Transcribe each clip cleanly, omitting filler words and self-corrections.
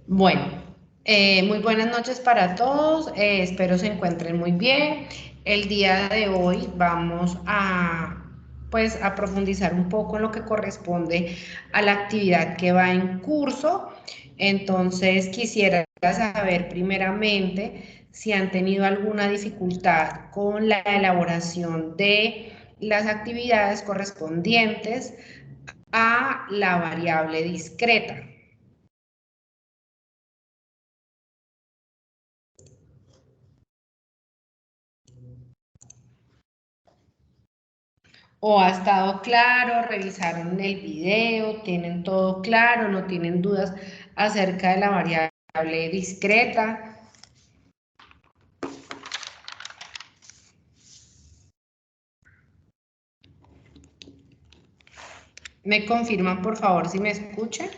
Bueno, muy buenas noches para todos, espero se encuentren muy bien. El día de hoy vamos a profundizar un poco en lo que corresponde a la actividad que va en curso. Entonces, quisiera saber primeramente si han tenido alguna dificultad con la elaboración de las actividades correspondientes a la variable discreta. ¿O ha estado claro? ¿Revisaron el video? ¿Tienen todo claro? ¿No tienen dudas acerca de la variable discreta? ¿Me confirman, por favor, si me escuchan?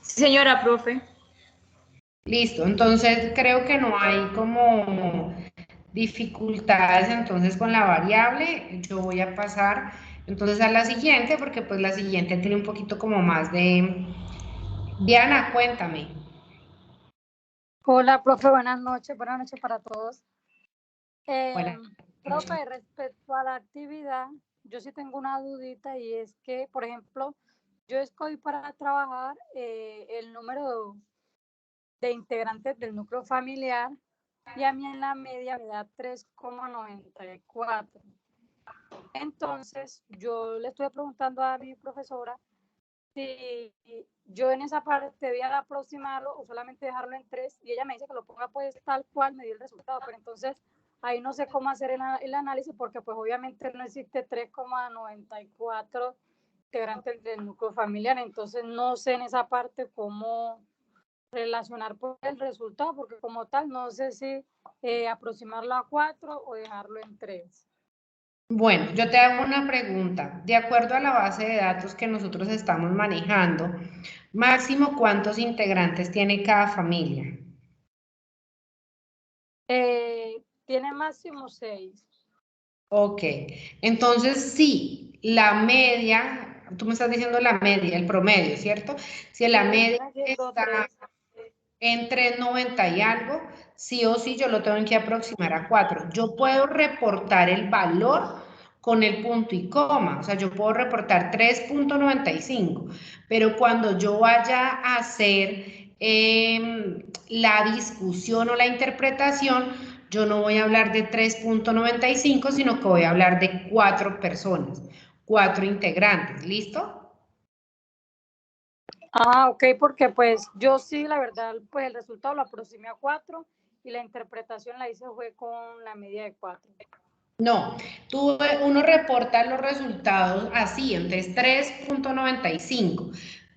Sí, señora, profe. Listo, entonces creo que no hay como dificultades entonces con la variable. Yo voy a pasar entonces a la siguiente porque pues la siguiente tiene un poquito como más de... Diana, cuéntame. Hola, profe, buenas noches para todos. Buenas noches. Profe, respecto a la actividad, yo sí tengo una dudita y es que, por ejemplo, yo escogí para trabajar el número de integrantes del núcleo familiar y a mí en la media me da 3,94. Entonces, yo le estuve preguntando a mi profesora si yo en esa parte debía aproximarlo o solamente dejarlo en 3 y ella me dice que lo ponga pues tal cual me dio el resultado, pero entonces ahí no sé cómo hacer el análisis porque pues obviamente no existe 3,94 integrantes del núcleo familiar, entonces no sé en esa parte cómo relacionar pues, el resultado porque como tal no sé si aproximarlo a 4 o dejarlo en 3. Bueno, yo te hago una pregunta. De acuerdo a la base de datos que nosotros estamos manejando, máximo cuántos integrantes tiene cada familia. Tiene máximo 6. Ok, entonces sí, la media, tú me estás diciendo la media, el promedio, ¿cierto? Si la Sí, media viene siendo está 3. en 3,90 y algo, sí o sí yo lo tengo que aproximar a 4. Yo puedo reportar el valor con el punto y coma, o sea, yo puedo reportar 3,95, pero cuando yo vaya a hacer la discusión o la interpretación, yo no voy a hablar de 3,95, sino que voy a hablar de 4 personas, 4 integrantes, ¿listo? Ah, ok, porque pues yo sí, la verdad, pues el resultado lo aproximé a 4 y la interpretación la hice fue con la media de 4. No, uno reporta los resultados así, entonces 3,95,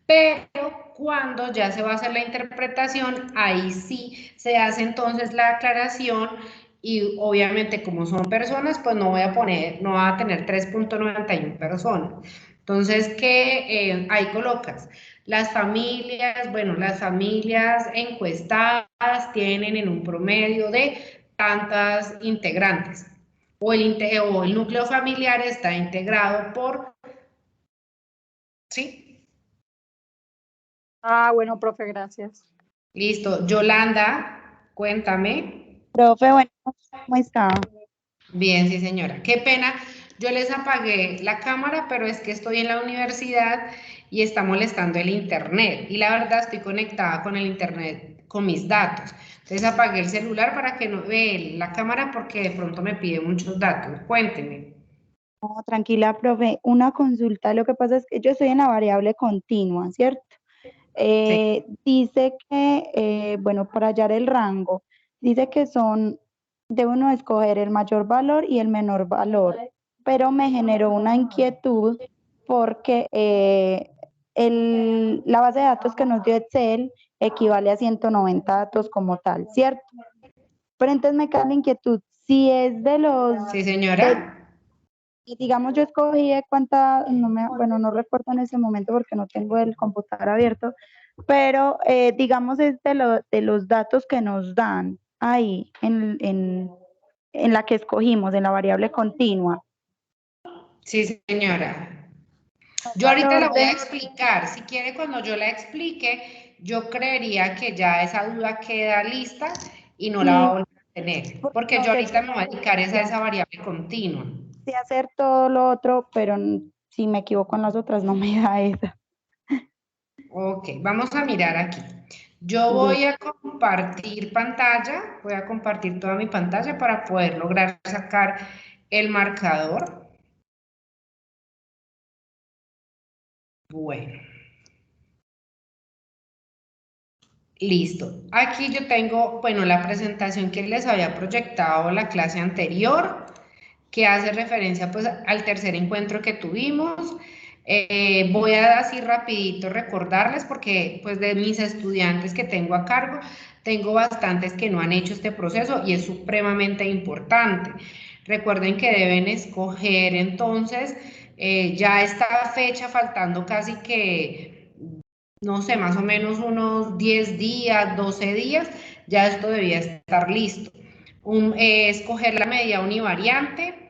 pero cuando ya se va a hacer la interpretación, ahí sí se hace entonces la aclaración y obviamente como son personas, pues no voy a poner, no va a tener 3,91 personas. Entonces, ¿qué ahí colocas? Las familias, bueno, las familias encuestadas tienen en un promedio de tantas integrantes o el núcleo familiar está integrado por, ¿sí? Ah, bueno, profe, gracias. Listo. Yolanda, cuéntame. Profe, bueno, ¿cómo está? Bien, sí, señora. Qué pena. Yo les apagué la cámara, pero es que estoy en la universidad y está molestando el internet. Y la verdad estoy conectada con el internet, con mis datos. Entonces apagué el celular para que no vea la cámara porque de pronto me pide muchos datos. Cuénteme. No, tranquila, profe. Una consulta. Lo que pasa es que yo estoy en la variable continua, ¿cierto? Sí. Dice que, bueno, para hallar el rango, dice que debe uno escoger el mayor valor y el menor valor, pero me generó una inquietud porque la base de datos que nos dio Excel equivale a 190 datos como tal, ¿cierto? Pero entonces me queda la inquietud, si es de Sí, de, señora. digamos, yo escogí de cuánta, bueno, no recuerdo en ese momento porque no tengo el computador abierto, pero digamos es de los datos que nos dan ahí en la que escogimos, en la variable continua. Sí, señora. Yo ahorita la valor voy a de... explicar. Si quiere, cuando yo la explique, yo creería que ya esa duda queda lista y no la va a Sí, volver a tener. porque Porque no yo sé ahorita me voy a dedicar es a esa variable continua. sé hacer todo lo otro, pero si me equivoco en las otras, no me da esa. Ok, vamos a mirar aquí. Yo voy a compartir pantalla, voy a compartir toda mi pantalla para poder lograr sacar el marcador. Bueno, listo. Aquí yo tengo, bueno, la presentación que les había proyectado la clase anterior, que hace referencia pues al tercer encuentro que tuvimos. Voy a así rapidito recordarles porque pues de mis estudiantes que tengo a cargo, tengo bastantes que no han hecho este proceso y es supremamente importante. Recuerden que deben escoger entonces, ya esta fecha faltando casi que, no sé, más o menos unos 10 días, 12 días, ya esto debía estar listo. Escoger la medida univariante,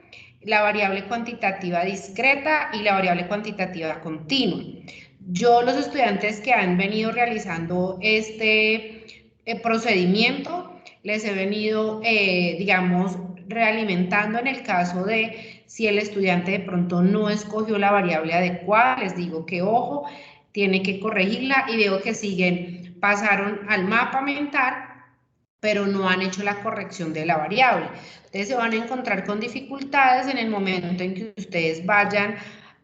la variable cuantitativa discreta y la variable cuantitativa continua. Yo, los estudiantes que han venido realizando este procedimiento, les he venido, digamos, realimentando en el caso de si el estudiante de pronto no escogió la variable adecuada, les digo que ojo, tiene que corregirla y veo que siguen, pasaron al mapa mental, pero no han hecho la corrección de la variable. Entonces se van a encontrar con dificultades en el momento en que ustedes vayan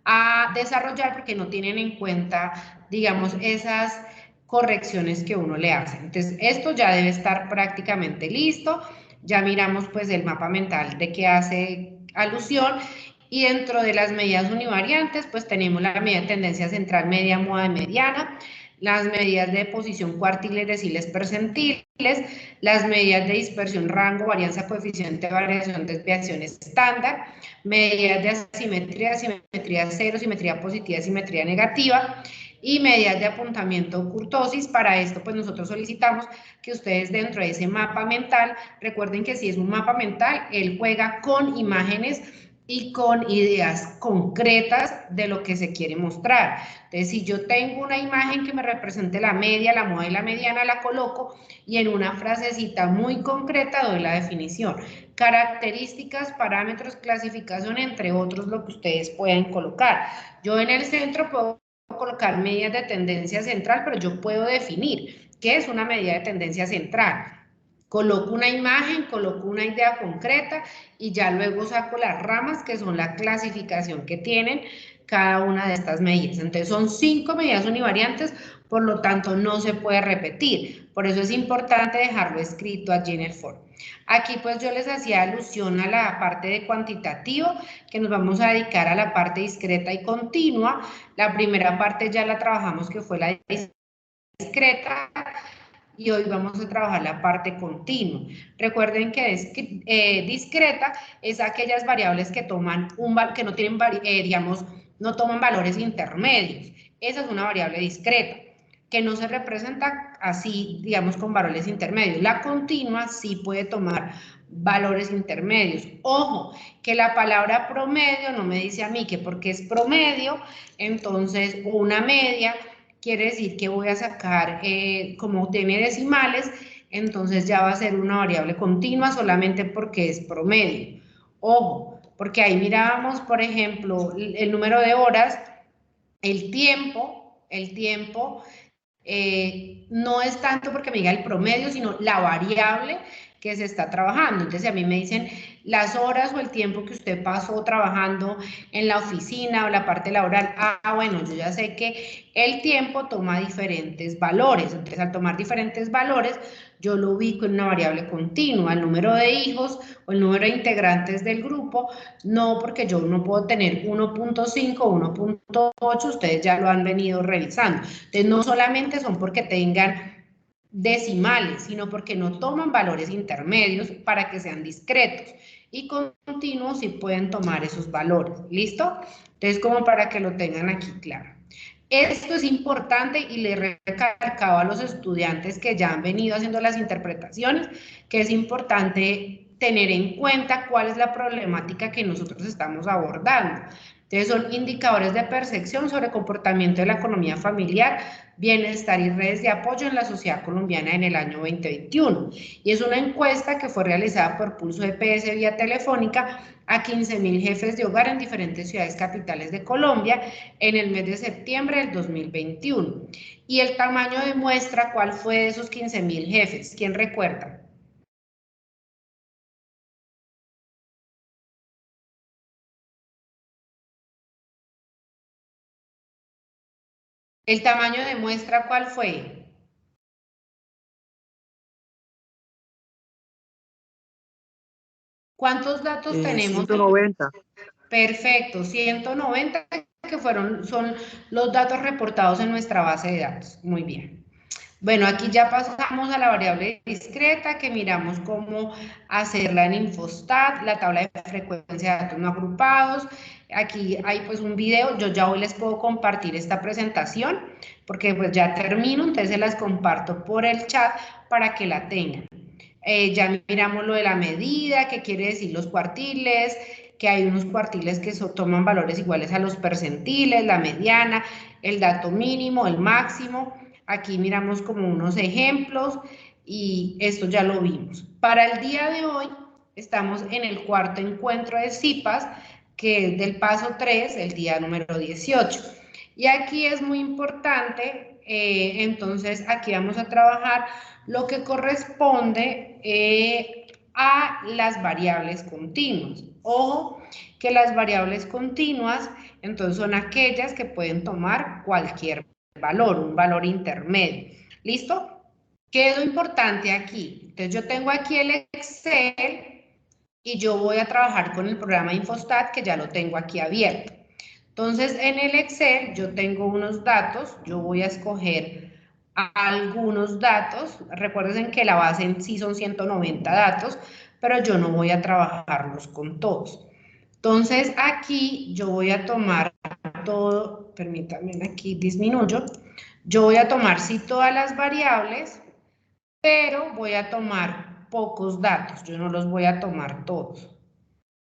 a desarrollar porque no tienen en cuenta, digamos, esas correcciones que uno le hace. Entonces esto ya debe estar prácticamente listo. Ya miramos pues el mapa mental de qué hace alusión y dentro de las medidas univariantes pues tenemos la medida de tendencia central, media, moda y mediana, las medidas de posición cuartiles, deciles, percentiles, las medidas de dispersión, rango, varianza, coeficiente, variación, desviación estándar, medidas de asimetría, simetría cero, simetría positiva, simetría negativa, y medidas de apuntamiento o kurtosis. Para esto, pues nosotros solicitamos que ustedes dentro de ese mapa mental, recuerden que si es un mapa mental, él juega con imágenes y con ideas concretas de lo que se quiere mostrar. Entonces, si yo tengo una imagen que me represente la media, la moda y la mediana, la coloco y en una frasecita muy concreta doy la definición. Características, parámetros, clasificación, entre otros, lo que ustedes puedan colocar. Yo en el centro puedo colocar medidas de tendencia central, pero yo puedo definir qué es una medida de tendencia central. Coloco una imagen, coloco una idea concreta y ya luego saco las ramas que son la clasificación que tienen cada una de estas medidas. Entonces son 5 medidas univariantes, por lo tanto no se puede repetir. Por eso es importante dejarlo escrito allí en el foro. Aquí pues yo les hacía alusión a la parte de cuantitativo, que nos vamos a dedicar a la parte discreta y continua. La primera parte ya la trabajamos, que fue la discreta, y hoy vamos a trabajar la parte continua. Recuerden que discreta es aquellas variables que toman que no tienen, digamos, no toman valores intermedios. Esa es una variable discreta, que no se representa así, digamos, con valores intermedios. La continua sí puede tomar valores intermedios. Ojo, que la palabra promedio no me dice a mí que porque es promedio, entonces una media, quiere decir que voy a sacar, como tiene decimales, entonces ya va a ser una variable continua solamente porque es promedio. Ojo, porque ahí mirábamos, por ejemplo, el número de horas, el tiempo, no es tanto porque me diga el promedio, sino la variable que se está trabajando. Entonces, a mí me dicen las horas o el tiempo que usted pasó trabajando en la oficina o la parte laboral. Bueno, yo ya sé que el tiempo toma diferentes valores. Entonces, al tomar diferentes valores, yo lo ubico en una variable continua. El número de hijos o el número de integrantes del grupo, no, porque yo no puedo tener 1.5 o 1.8, ustedes ya lo han venido revisando. Entonces, no solamente son porque tengan decimales, sino porque no toman valores intermedios para que sean discretos. Y continuos sí pueden tomar esos valores. ¿Listo? Entonces, como para que lo tengan aquí claro. Esto es importante y le he recalcado a los estudiantes que ya han venido haciendo las interpretaciones, que es importante tener en cuenta cuál es la problemática que nosotros estamos abordando. Entonces son indicadores de percepción sobre comportamiento de la economía familiar, bienestar y redes de apoyo en la sociedad colombiana en el año 2021. Y es una encuesta que fue realizada por Pulso EPS vía telefónica a 15.000 jefes de hogar en diferentes ciudades capitales de Colombia en el mes de septiembre del 2021. Y el tamaño de muestra, ¿cuál fue de esos 15.000 jefes? ¿Quién recuerda? ¿El tamaño de muestra cuál fue? ¿Cuántos datos tenemos? 190. Perfecto, 190 que son los datos reportados en nuestra base de datos. Muy bien. Bueno, aquí ya pasamos a la variable discreta, que miramos cómo hacerla en Infostat, la tabla de frecuencia de datos no agrupados. Aquí hay pues un video, yo ya hoy les puedo compartir esta presentación, porque pues ya termino, entonces se las comparto por el chat para que la tengan. Ya miramos lo de la medida, que quiere decir los cuartiles, que hay unos cuartiles que toman valores iguales a los percentiles, la mediana, el dato mínimo, el máximo. Aquí miramos como unos ejemplos y esto ya lo vimos. Para el día de hoy estamos en el cuarto encuentro de CIPAS, que es del paso 3, el día número 18. Y aquí es muy importante, entonces aquí vamos a trabajar lo que corresponde a las variables continuas. Ojo, que las variables continuas, entonces son aquellas que pueden tomar cualquier valor, un valor intermedio. ¿Listo? ¿Qué es lo importante aquí? Entonces yo tengo aquí el Excel y yo voy a trabajar con el programa Infostat, que ya lo tengo aquí abierto. Entonces en el Excel yo tengo unos datos, yo voy a escoger algunos datos. Recuerden que la base en sí son 190 datos, pero yo no voy a trabajarlos con todos. Entonces aquí yo voy a tomar todo, permítanme aquí disminuyo, yo voy a tomar sí todas las variables, pero voy a tomar pocos datos, yo no los voy a tomar todos.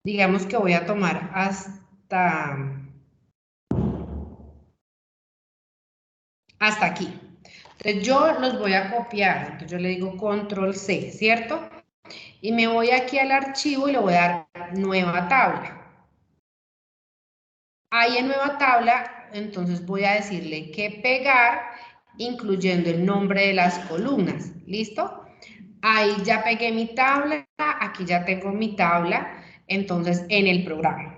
Digamos que voy a tomar hasta aquí. Entonces yo los voy a copiar, entonces yo le digo control C, ¿cierto? Y me voy aquí al archivo y le voy a dar nueva tabla. Ahí en nueva tabla, entonces voy a decirle que pegar, incluyendo el nombre de las columnas, ¿listo? Ahí ya pegué mi tabla, aquí ya tengo mi tabla, entonces en el programa.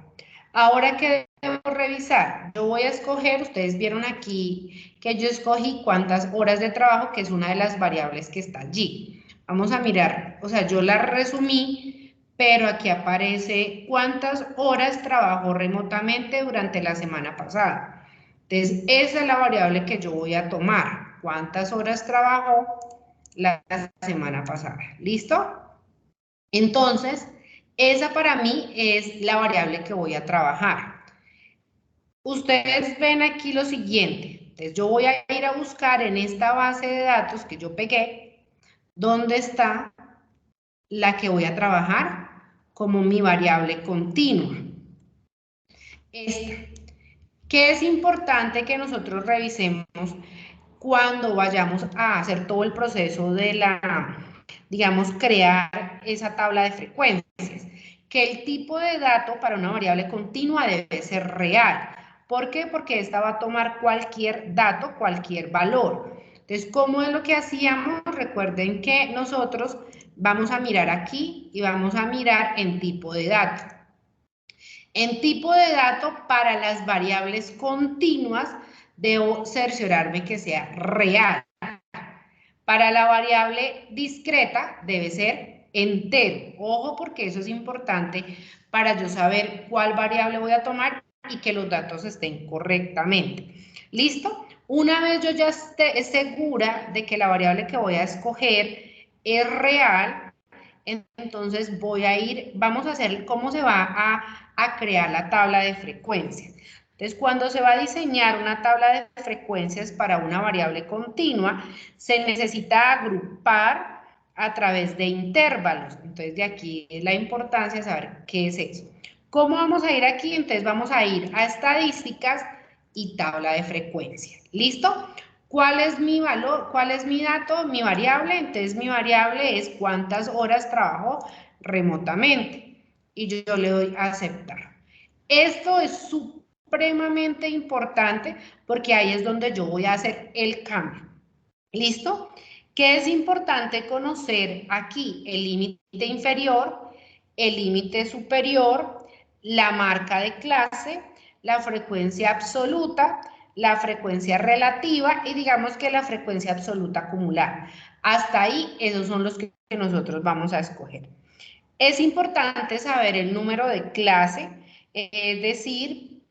Ahora, ¿qué debo revisar? Yo voy a escoger, ustedes vieron aquí que yo escogí cuántas horas de trabajo, que es una de las variables que está allí. Vamos a mirar, o sea, yo la resumí, pero aquí aparece cuántas horas trabajó remotamente durante la semana pasada. Entonces, esa es la variable que yo voy a tomar. ¿Cuántas horas trabajó la semana pasada? ¿Listo? Entonces, esa para mí es la variable que voy a trabajar. Ustedes ven aquí lo siguiente. Entonces, yo voy a ir a buscar en esta base de datos que yo pegué, dónde está la que voy a trabajar como mi variable continua. Esta. ¿Qué es importante que nosotros revisemos cuando vayamos a hacer todo el proceso de digamos, crear esa tabla de frecuencias? Que el tipo de dato para una variable continua debe ser real. ¿Por qué? Porque esta va a tomar cualquier dato, cualquier valor. Entonces, ¿cómo es lo que hacíamos? Recuerden que nosotros vamos a mirar aquí y vamos a mirar en tipo de dato. En tipo de dato, para las variables continuas, debo cerciorarme que sea real. Para la variable discreta, debe ser entero. Ojo, porque eso es importante para yo saber cuál variable voy a tomar y que los datos estén correctamente. ¿Listo? Una vez yo ya esté segura de que la variable que voy a escoger es real, entonces voy a ir, vamos a hacer cómo se va a crear la tabla de frecuencias. Entonces, cuando se va a diseñar una tabla de frecuencias para una variable continua, se necesita agrupar a través de intervalos. Entonces, de aquí es la importancia de saber qué es eso. ¿Cómo vamos a ir aquí? Entonces vamos a ir a estadísticas y tabla de frecuencia. ¿Listo? ¿Cuál es mi valor? ¿Cuál es mi dato? Mi variable. Entonces mi variable es cuántas horas trabajo remotamente. Y yo le doy a aceptar. Esto es supremamente importante porque ahí es donde yo voy a hacer el cambio. ¿Listo? ¿Qué es importante conocer aquí? El límite inferior, el límite superior, la marca de clase, la frecuencia absoluta, la frecuencia relativa y digamos que la frecuencia absoluta acumulada. Hasta ahí, esos son los que nosotros vamos a escoger. Es importante saber el número de clase, es decir,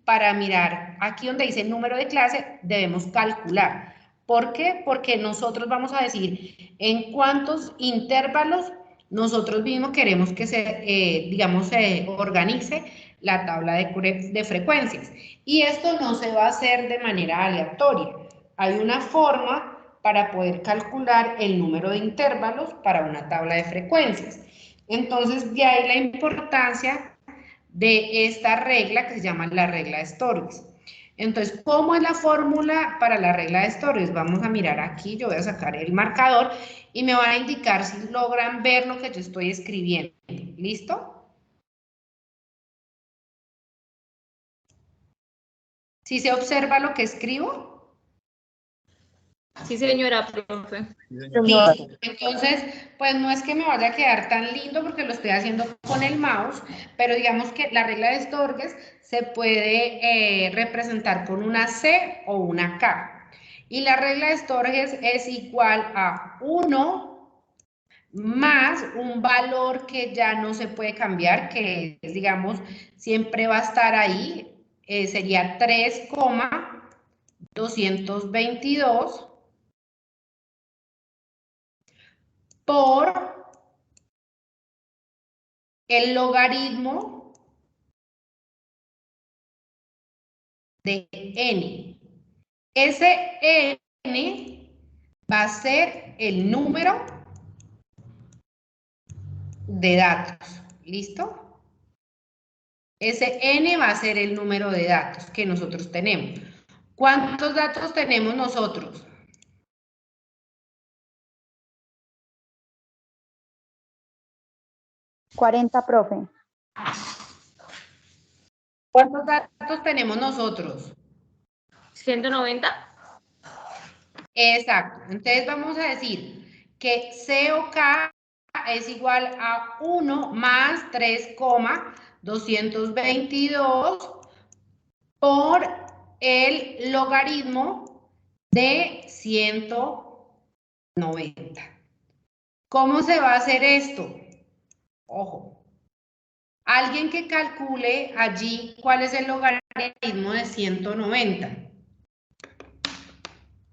para mirar aquí donde dice número de clase, debemos calcular. ¿Por qué? Porque nosotros vamos a decir en cuántos intervalos nosotros mismos queremos que se organice la tabla de frecuencias. Y esto no se va a hacer de manera aleatoria. Hay una forma para poder calcular el número de intervalos para una tabla de frecuencias. Entonces, de ahí la importancia de esta regla que se llama la regla de Storrs. Entonces, ¿cómo es la fórmula para la regla de Storrs? Vamos a mirar aquí, yo voy a sacar el marcador y me van a indicar si logran ver lo que yo estoy escribiendo. ¿Listo? ¿Sí se observa lo que escribo? Sí, señora, profe. Listo. Entonces, pues no es que me vaya a quedar tan lindo porque lo estoy haciendo con el mouse, pero digamos que la regla de Storrs se puede representar con una C o una K. Y la regla de Storrs es igual a 1 más un valor que ya no se puede cambiar, que es, digamos, siempre va a estar ahí, sería 3,222 por el logaritmo de n. Ese n va a ser el número de datos. ¿Listo? Ese n va a ser el número de datos que nosotros tenemos. ¿Cuántos datos tenemos nosotros? ¿40, profe? ¿Cuántos datos tenemos nosotros? 190. Exacto. Entonces vamos a decir que C o K es igual a 1 más 3,222 por el logaritmo de 190. ¿Cómo se va a hacer esto? Ojo. Alguien que calcule allí cuál es el logaritmo de 190.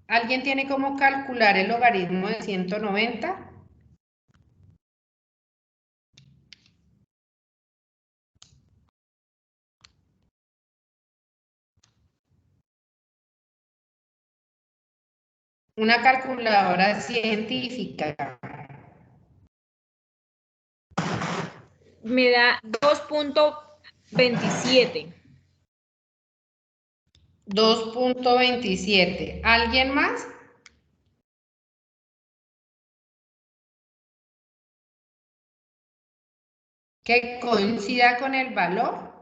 ¿Alguien tiene cómo calcular el logaritmo de 190? Una calculadora científica. Me da 2.27. 2.27. ¿Alguien más? Que coincida con el valor.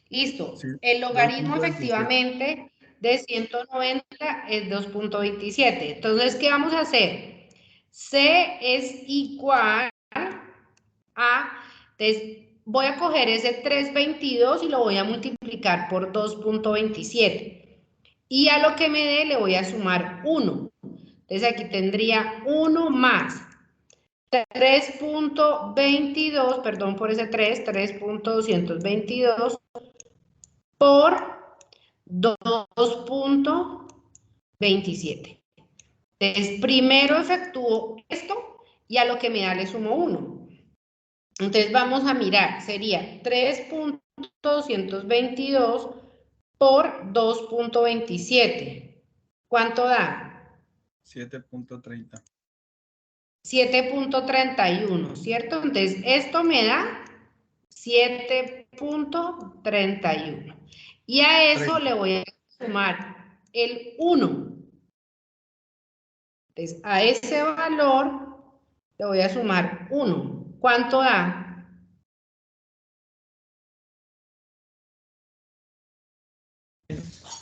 Listo. Sí, El logaritmo 2.27. efectivamente de 190 es 2.27. Entonces, ¿qué vamos a hacer? C es igual a... Entonces, voy a coger ese 322 y lo voy a multiplicar por 2.27. Y a lo que me dé le voy a sumar 1. Entonces, aquí tendría 1 más 3.22, perdón por ese 3.222 por 2.27. Entonces, primero efectúo esto y a lo que me da le sumo 1. Entonces, vamos a mirar, sería 3.222 por 2.27. ¿Cuánto da? 7.30. 7.31, ¿cierto? Entonces, esto me da 7.31. Y a eso le voy a sumar el 1. Entonces, a ese valor le voy a sumar 1. ¿Cuánto da?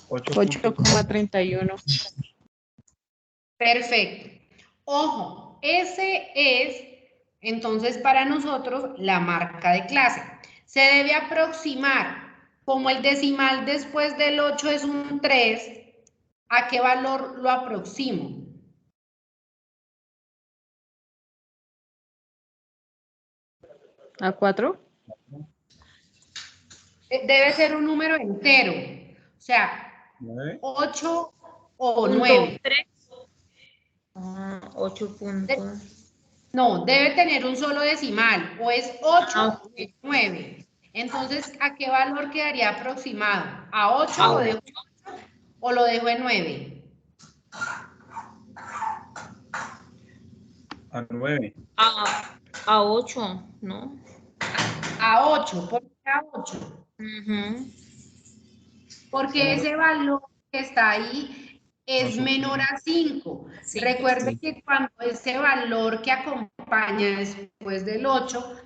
8,31. Perfecto. Ojo, ese es, entonces, para nosotros, la marca de clase. Se debe aproximar, como el decimal después del 8 es un 3, ¿a qué valor lo aproximo? ¿A 4? Debe ser un número entero, o sea, 8 o 9. 3. 8 puntos. No, debe tener un solo decimal, o es 8 Ah, o es 9. Entonces, ¿a qué valor quedaría aproximado? ¿A 8 Ah, o lo dejo en 9? A 9. a 8, ¿no? A 8, ¿por qué a 8? Ujú. Porque ese valor que está ahí es menor a 5. Sí, Recuerden sí. que cuando ese valor que acompaña después del 8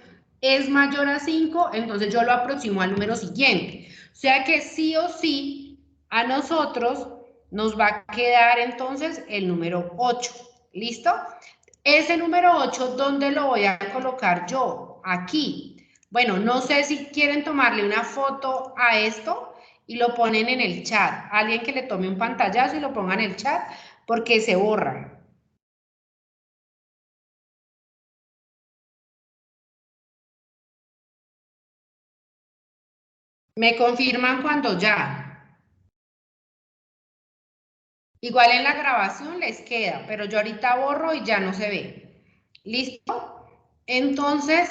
es mayor a 5, entonces yo lo aproximo al número siguiente. O sea que sí o sí a nosotros nos va a quedar entonces el número 8. ¿Listo? Ese número 8, ¿dónde lo voy a colocar yo? Aquí. Bueno, no sé si quieren tomarle una foto a esto y lo ponen en el chat. Alguien que le tome un pantallazo y lo ponga en el chat porque se borra. Me confirman cuando ya. Igual en la grabación les queda, pero yo ahorita borro y ya no se ve. ¿Listo? Entonces,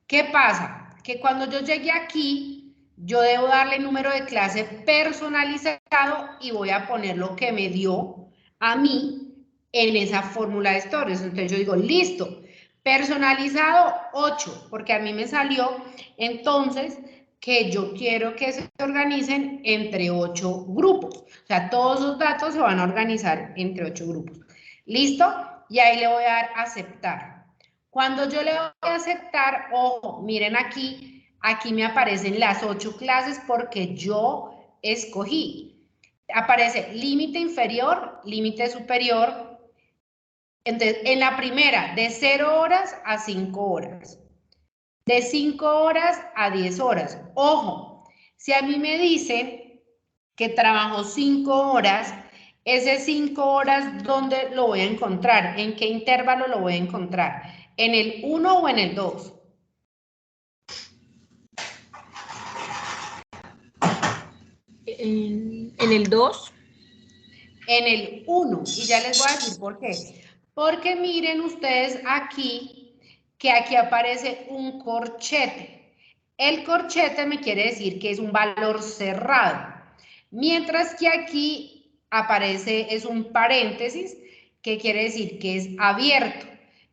¿qué pasa? Que cuando yo llegue aquí, yo debo darle número de clase personalizado y voy a poner lo que me dio a mí en esa fórmula de stories. Entonces yo digo, listo, personalizado 8, porque a mí me salió entonces que yo quiero que se organicen entre 8 grupos. O sea, todos esos datos se van a organizar entre 8 grupos. ¿Listo? Y ahí le voy a dar aceptar. Cuando yo le doy a aceptar, ojo, miren aquí, aquí me aparecen las 8 clases porque yo escogí. Aparece límite inferior, límite superior. Entonces, en la primera, de 0 horas a 5 horas. De 5 horas a 10 horas. Ojo, si a mí me dicen que trabajo 5 horas, ese 5 horas, ¿dónde lo voy a encontrar? ¿En qué intervalo lo voy a encontrar? ¿En el 1 o en el 2? En el 2. En el 1. Y ya les voy a decir por qué. Porque miren ustedes aquí, que aquí aparece un corchete. El corchete me quiere decir que es un valor cerrado. Mientras que aquí aparece, es un paréntesis, que quiere decir que es abierto.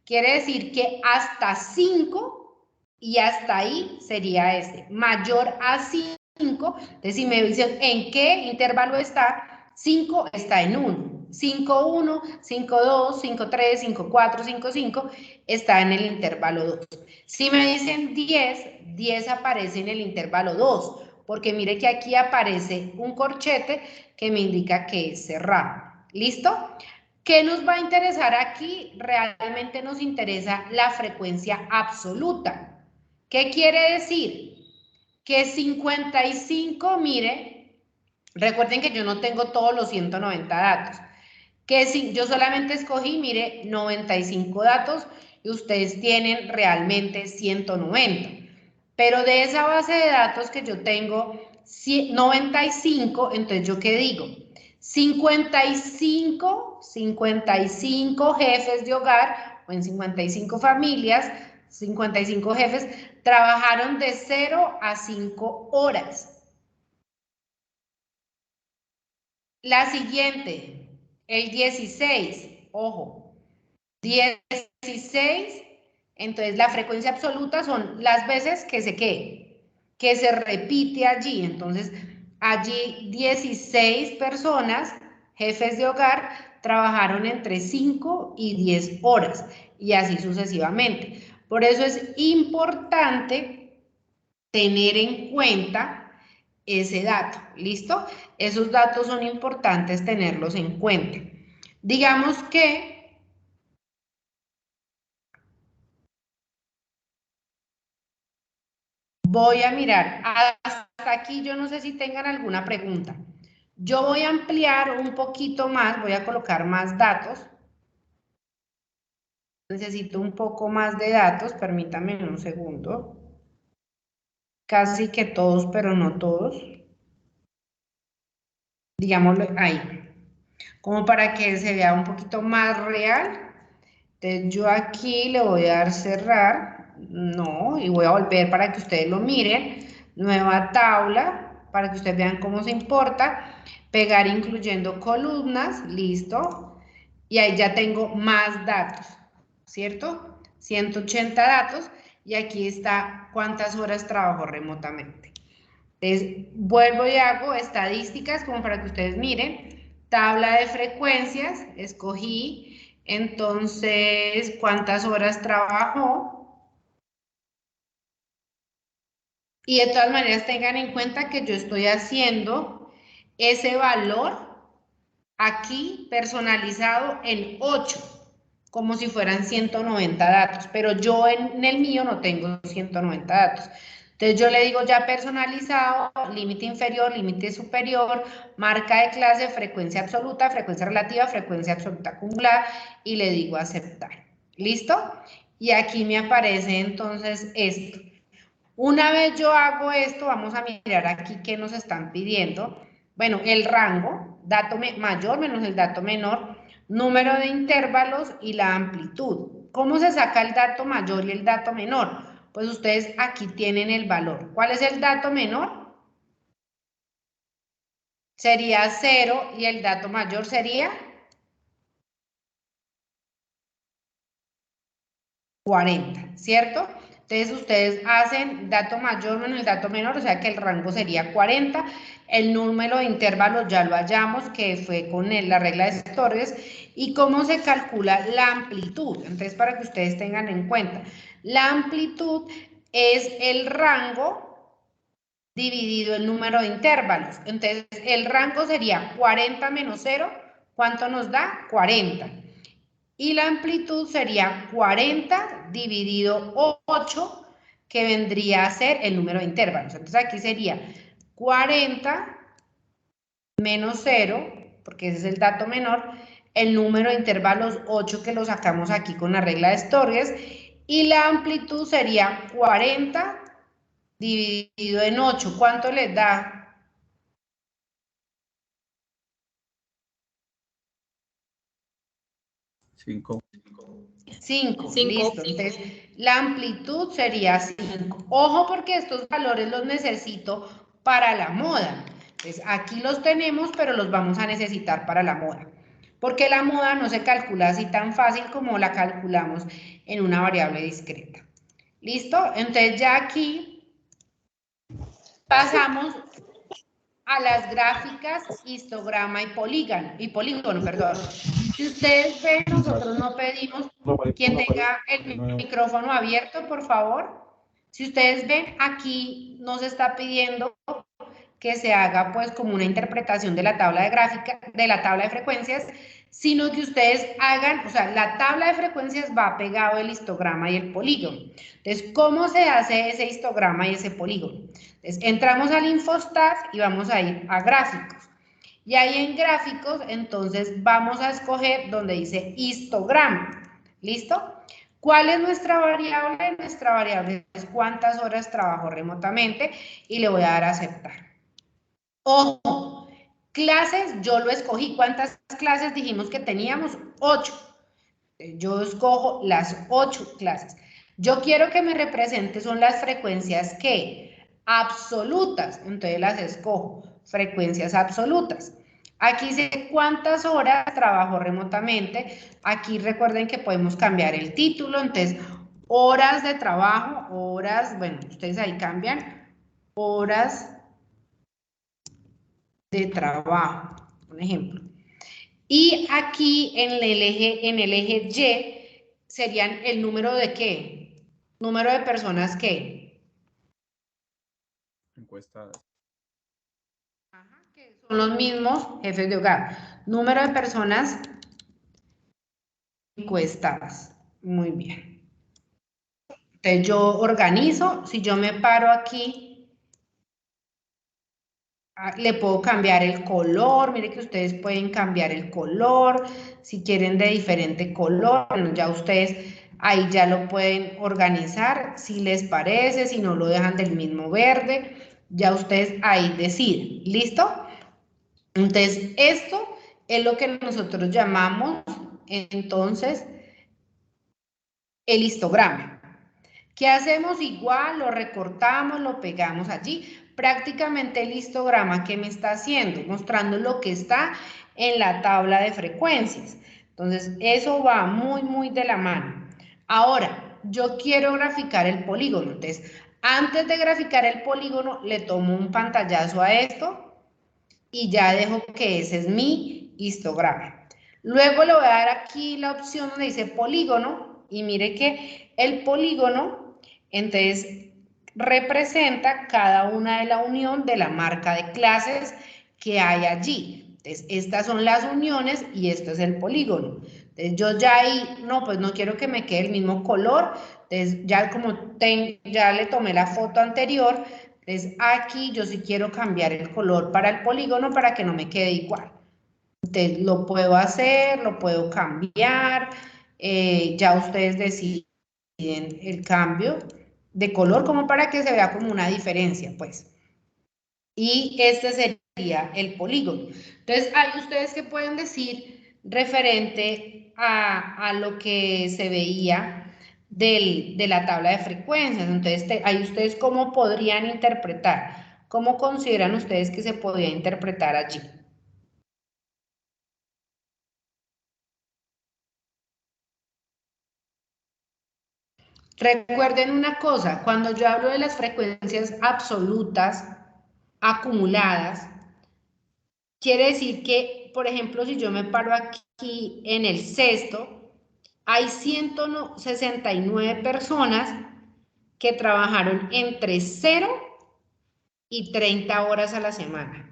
Quiere decir que hasta 5 y hasta ahí sería este. Mayor a 5. Entonces, si me dicen en qué intervalo está, 5 está en 1. 5, 1, 5, 2, 5, 3, 5, 4, 5, 5 está en el intervalo 2. Si me dicen 10, 10 aparece en el intervalo 2, porque mire que aquí aparece un corchete que me indica que es cerrado. ¿Listo? ¿Qué nos va a interesar aquí? Realmente nos interesa la frecuencia absoluta. ¿Qué quiere decir? Que 55, mire, recuerden que yo no tengo todos los 190 datos, que si yo solamente escogí, mire, 95 datos y ustedes tienen realmente 190. Pero de esa base de datos que yo tengo 95, entonces ¿yo qué digo? 55 jefes de hogar o en 55 familias, 55 jefes trabajaron de 0 a 5 horas. La siguiente, el 16, ojo, 16 Entonces, la frecuencia absoluta son las veces que se repite allí. Entonces, allí 16 personas, jefes de hogar, trabajaron entre 5 y 10 horas y así sucesivamente. Por eso es importante tener en cuenta ese dato, ¿listo? Esos datos son importantes tenerlos en cuenta. Digamos que voy a mirar, hasta aquí yo no sé si tengan alguna pregunta. Yo voy a ampliar un poquito más, voy a colocar más datos. Necesito un poco más de datos, permítanme un segundo. Casi que todos, pero no todos. Digámoslo ahí, como para que se vea un poquito más real. Entonces yo aquí le voy a dar cerrar, no, y voy a volver para que ustedes lo miren. Nueva tabla, para que ustedes vean cómo se importa. Pegar incluyendo columnas, listo. Y ahí ya tengo más datos, ¿cierto? 180 datos y aquí está cuántas horas trabajo remotamente. Entonces, vuelvo y hago estadísticas como para que ustedes miren. Tabla de frecuencias, escogí, entonces, cuántas horas trabajó. Y de todas maneras tengan en cuenta que yo estoy haciendo ese valor aquí personalizado en 8, como si fueran 190 datos, pero yo en el mío no tengo 190 datos. Entonces yo le digo ya personalizado, límite inferior, límite superior, marca de clase, frecuencia absoluta, frecuencia relativa, frecuencia absoluta acumulada y le digo aceptar. ¿Listo? Y aquí me aparece entonces esto. Una vez yo hago esto, vamos a mirar aquí qué nos están pidiendo. Bueno, el rango, dato mayor menos el dato menor, número de intervalos y la amplitud. ¿Cómo se saca el dato mayor y el dato menor? Pues ustedes aquí tienen el valor. ¿Cuál es el dato menor? Sería 0 y el dato mayor sería 40, ¿cierto? Entonces ustedes hacen dato mayor menos el dato menor, o sea que el rango sería 40. El número de intervalos ya lo hallamos, que fue con la regla de Torres. ¿Y cómo se calcula la amplitud? Entonces, para que ustedes tengan en cuenta, la amplitud es el rango dividido el número de intervalos. Entonces, el rango sería 40 menos 0. ¿Cuánto nos da? 40. Y la amplitud sería 40 dividido 8, que vendría a ser el número de intervalos. Entonces aquí sería 40 menos 0, porque ese es el dato menor, el número de intervalos 8 que lo sacamos aquí con la regla de Stories, y la amplitud sería 40 dividido en 8. ¿Cuánto les da? 5. 5, 5. listo. Entonces, la amplitud sería 5. Ojo porque estos valores los necesito para la moda. Entonces, aquí los tenemos, pero los vamos a necesitar para la moda. Porque la moda no se calcula así tan fácil como la calculamos en una variable discreta. ¿Listo? Entonces, ya aquí pasamos a las gráficas, histograma y polígono, perdón. Si ustedes ven, nosotros no pedimos quien tenga el micrófono abierto, por favor. Si ustedes ven, aquí nos está pidiendo que se haga pues como una interpretación de la tabla de gráfica, de la tabla de frecuencias, sino que ustedes hagan, o sea, la tabla de frecuencias va pegado el histograma y el polígono. Entonces, ¿cómo se hace ese histograma y ese polígono? Entonces, entramos al Infostat y vamos a ir a gráficos. Y ahí en gráficos, entonces vamos a escoger donde dice histograma. ¿Listo? ¿Cuál es nuestra variable? Nuestra variable es cuántas horas trabajo remotamente y le voy a dar a aceptar. Ojo, clases yo lo escogí. ¿Cuántas clases dijimos que teníamos? 8. Yo escojo las 8 clases. Yo quiero que me represente son las frecuencias que absolutas, entonces las escojo, frecuencias absolutas. Aquí sé cuántas horas trabajo remotamente. Aquí recuerden que podemos cambiar el título, entonces horas de trabajo, horas, bueno, ustedes ahí cambian, horas de trabajo, por ejemplo. Y aquí en el eje Y serían el número de ¿qué? Número de personas ¿qué? Encuestadas. Ajá, que son los mismos jefes de hogar. Número de personas encuestadas. Muy bien. Entonces yo organizo, si yo me paro aquí, le puedo cambiar el color, mire que ustedes pueden cambiar el color, si quieren de diferente color, bueno, ya ustedes ahí ya lo pueden organizar, si les parece, si no lo dejan del mismo verde, ya ustedes ahí deciden, ¿listo? Entonces, esto es lo que nosotros llamamos, entonces, el histograma. ¿Qué hacemos? Igual, lo recortamos, lo pegamos allí. Prácticamente el histograma que me está haciendo, mostrando lo que está en la tabla de frecuencias. Entonces, eso va muy, muy de la mano. Ahora, yo quiero graficar el polígono. Entonces, antes de graficar el polígono, le tomo un pantallazo a esto y ya dejo que ese es mi histograma. Luego le voy a dar aquí la opción donde dice polígono y mire que el polígono entonces representa cada una de la unión de la marca de clases que hay allí. Entonces estas son las uniones y esto es el polígono. Entonces yo ya ahí, no, pues no quiero que me quede el mismo color. Entonces ya como ya le tomé la foto anterior, entonces aquí yo sí quiero cambiar el color para el polígono para que no me quede igual. Entonces lo puedo hacer, lo puedo cambiar, ya ustedes deciden el cambio de color como para que se vea como una diferencia, pues. Y este sería el polígono. Entonces, hay ustedes que pueden decir referente a lo que se veía de la tabla de frecuencias. Entonces, ahí ustedes cómo podrían interpretar, cómo consideran ustedes que se podría interpretar allí. Recuerden una cosa, cuando yo hablo de las frecuencias absolutas acumuladas, quiere decir que, por ejemplo, si yo me paro aquí en el sexto, hay 169 personas que trabajaron entre 0 y 30 horas a la semana,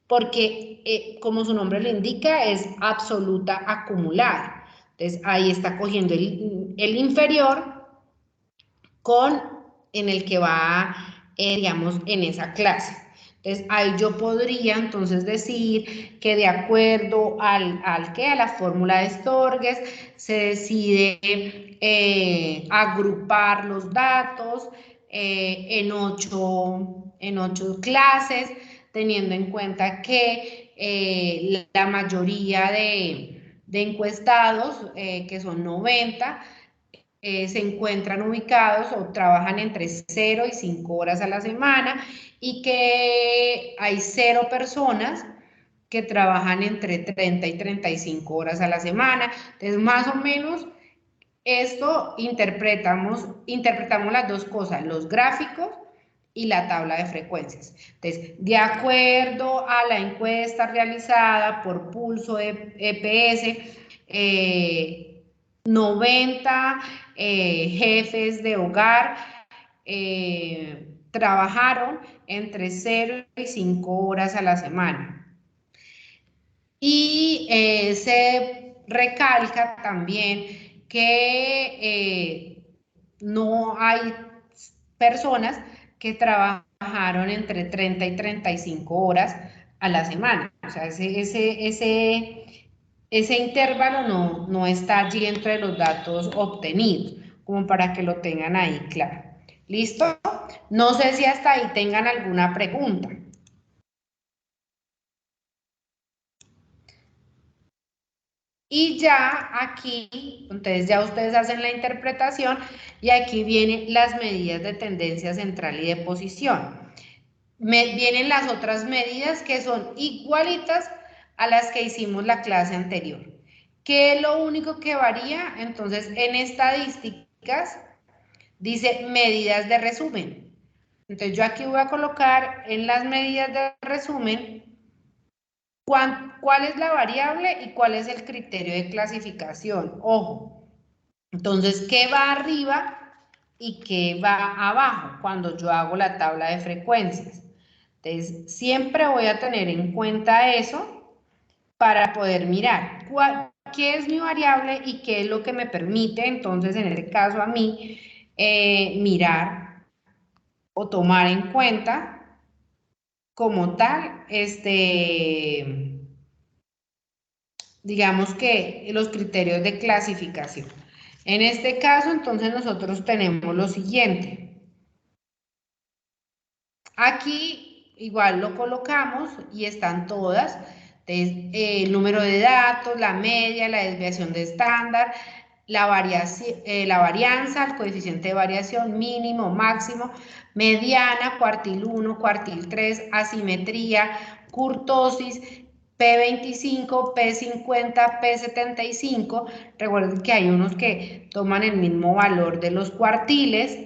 porque como su nombre lo indica, es absoluta acumulada. Entonces, ahí está cogiendo el inferior en el que va, digamos, en esa clase. Entonces, ahí yo podría entonces decir que de acuerdo a la fórmula de Storges, se decide agrupar los datos en ocho clases, teniendo en cuenta que la mayoría de encuestados, que son 90, se encuentran ubicados o trabajan entre 0 y 5 horas a la semana y que hay 0 personas que trabajan entre 30 y 35 horas a la semana. Entonces, más o menos, esto interpretamos las dos cosas, los gráficos y la tabla de frecuencias. Entonces, de acuerdo a la encuesta realizada por Pulso EPS, 90 jefes de hogar trabajaron entre 0 y 5 horas a la semana. Y se recalca también que no hay personas que trabajaron entre 30 y 35 horas a la semana. O sea, ese intervalo no está allí entre los datos obtenidos, como para que lo tengan ahí claro. ¿Listo? No sé si hasta ahí tengan alguna pregunta. Y ya aquí, entonces ya ustedes hacen la interpretación y aquí vienen las medidas de tendencia central y de posición. Vienen las otras medidas que son igualitas a las que hicimos la clase anterior. ¿Qué es lo único que varía? Entonces, en estadísticas, dice medidas de resumen. Entonces yo aquí voy a colocar en las medidas de resumen cuál es la variable y cuál es el criterio de clasificación. Ojo, entonces, ¿qué va arriba y qué va abajo cuando yo hago la tabla de frecuencias? Entonces, siempre voy a tener en cuenta eso para poder mirar qué es mi variable y qué es lo que me permite, entonces, en este caso a mí, mirar o tomar en cuenta como tal, digamos que los criterios de clasificación. En este caso, entonces, nosotros tenemos lo siguiente. Aquí igual lo colocamos y están todas. Entonces, el número de datos, la media, la desviación de estándar, la varianza, el coeficiente de variación, mínimo, máximo, mediana, cuartil 1, cuartil 3, asimetría, kurtosis, P25, P50, P75. Recuerden que hay unos que toman el mismo valor de los cuartiles.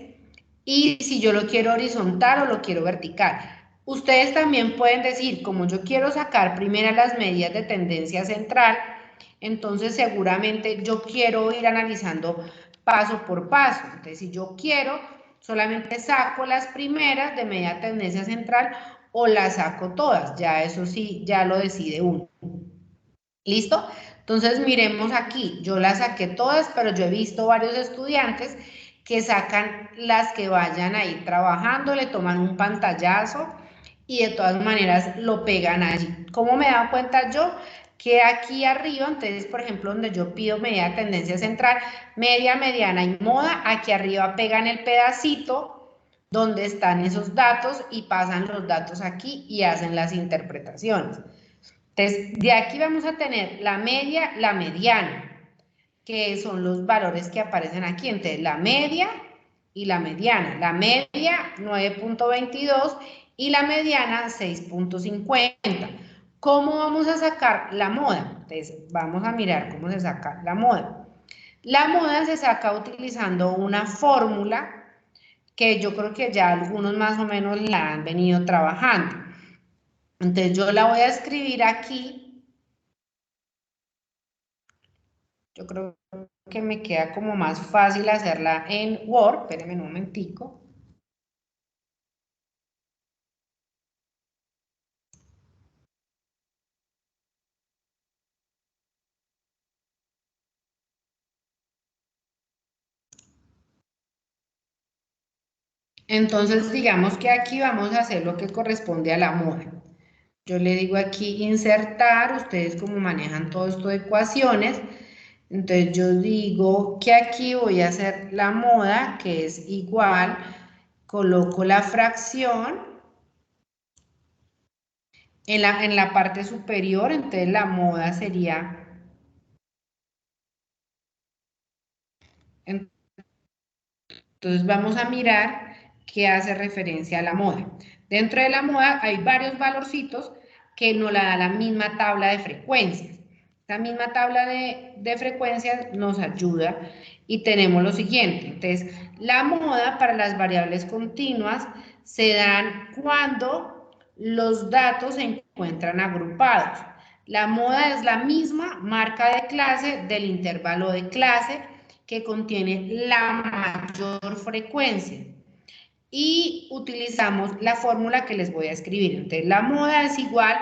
Y si yo lo quiero horizontal o lo quiero vertical. Ustedes también pueden decir, como yo quiero sacar primero las medidas de tendencia central, entonces seguramente yo quiero ir analizando paso por paso. Entonces, si yo quiero, solamente saco las primeras de media tendencia central o las saco todas. Ya eso sí, ya lo decide uno. ¿Listo? Entonces, miremos aquí. Yo las saqué todas, pero yo he visto varios estudiantes que sacan las que vayan a ir trabajando, le toman un pantallazo y de todas maneras lo pegan allí. ¿Cómo me he dado cuenta yo? Que aquí arriba, entonces, por ejemplo, donde yo pido media tendencia central, media, mediana y moda, aquí arriba pegan el pedacito donde están esos datos y pasan los datos aquí y hacen las interpretaciones. Entonces, de aquí vamos a tener la media, la mediana, que son los valores que aparecen aquí. Entonces, la media y la mediana. La media, 9.22 y la mediana, 6.50. ¿Cómo vamos a sacar la moda? Entonces, vamos a mirar cómo se saca la moda. La moda se saca utilizando una fórmula que yo creo que ya algunos más o menos la han venido trabajando. Entonces, yo la voy a escribir aquí. Yo creo que me queda como más fácil hacerla en Word. Espérenme un momentico. Entonces, digamos que aquí vamos a hacer lo que corresponde a la moda. Yo le digo aquí insertar, ustedes como manejan todo esto de ecuaciones, entonces yo digo que aquí voy a hacer la moda, que es igual, coloco la fracción en la parte superior, entonces la moda sería... Entonces vamos a mirar qué hace referencia a la moda. Dentro de la moda hay varios valorcitos que nos la da la misma tabla de frecuencias. La misma tabla de frecuencias nos ayuda y tenemos lo siguiente. Entonces, la moda para las variables continuas se dan cuando los datos se encuentran agrupados. La moda es la misma marca de clase del intervalo de clase que contiene la mayor frecuencia. Y utilizamos la fórmula que les voy a escribir. Entonces, la moda es igual,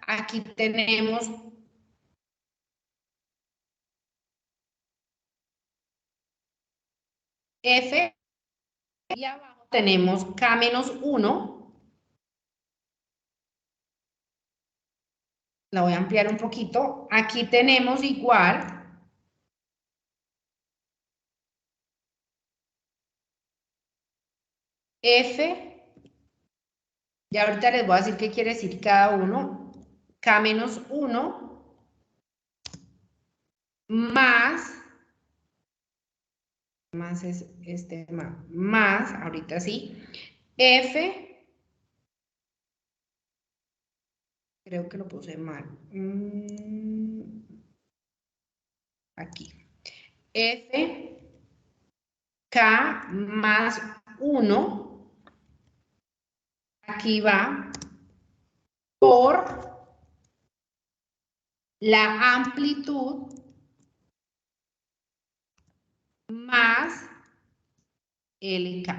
aquí tenemos F y abajo tenemos K menos 1. La voy a ampliar un poquito. Aquí tenemos igual F, y ahorita les voy a decir qué quiere decir cada uno, K menos 1 más es más, ahorita sí, F, creo que lo puse mal, aquí, F, K más 1, aquí va, por la amplitud más LK.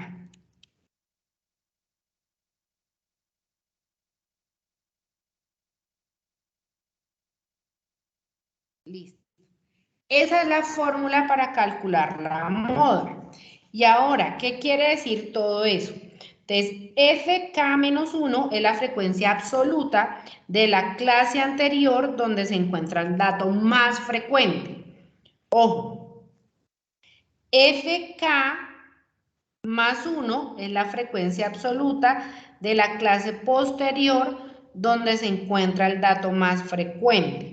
Listo. Esa es la fórmula para calcular la moda. Y ahora, ¿qué quiere decir todo eso? Entonces, Fk-1 es la frecuencia absoluta de la clase anterior donde se encuentra el dato más frecuente. Ojo, Fk más 1 es la frecuencia absoluta de la clase posterior donde se encuentra el dato más frecuente.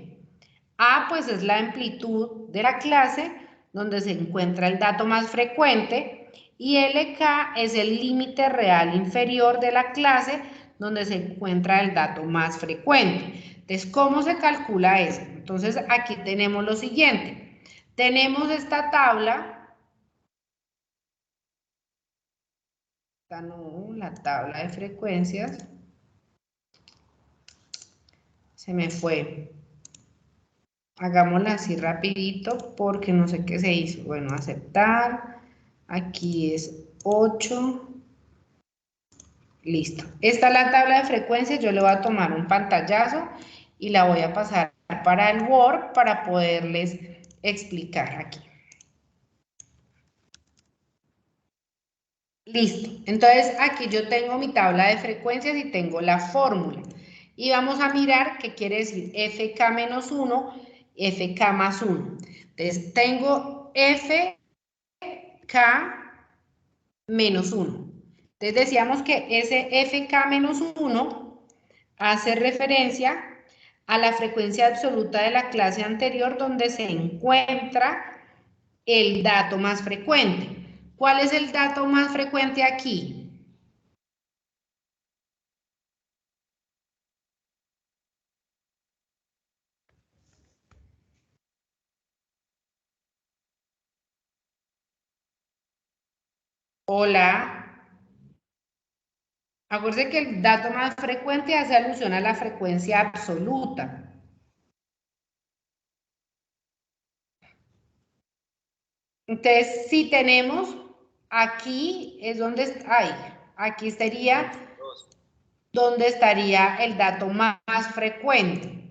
A, pues, es la amplitud de la clase donde se encuentra el dato más frecuente y LK es el límite real inferior de la clase donde se encuentra el dato más frecuente. Entonces, ¿cómo se calcula eso? Entonces, aquí tenemos lo siguiente. Tenemos esta tabla. No, la tabla de frecuencias. Se me fue. Hagámosla así rapidito porque no sé qué se hizo. Bueno, aceptar. Aquí es 8. Listo. Esta es la tabla de frecuencias. Yo le voy a tomar un pantallazo y la voy a pasar para el Word para poderles explicar aquí. Listo. Entonces aquí yo tengo mi tabla de frecuencias y tengo la fórmula. Y vamos a mirar qué quiere decir Fk menos 1, Fk más 1. Entonces tengo Fk menos 1. Entonces decíamos que ese Fk menos 1 hace referencia a la frecuencia absoluta de la clase anterior donde se encuentra el dato más frecuente. ¿Cuál es el dato más frecuente aquí? Hola. Acuérdense que el dato más frecuente hace alusión a la frecuencia absoluta. Entonces, si tenemos, aquí es donde, aquí estaría donde estaría el dato más frecuente.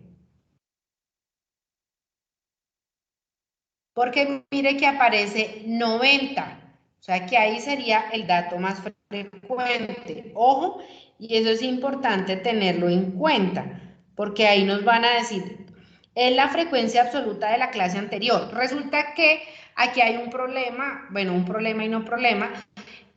Porque mire que aparece 90. O sea que ahí sería el dato más frecuente. Ojo, y eso es importante tenerlo en cuenta, porque ahí nos van a decir, es la frecuencia absoluta de la clase anterior. Resulta que aquí hay un problema, bueno, un problema y no problema,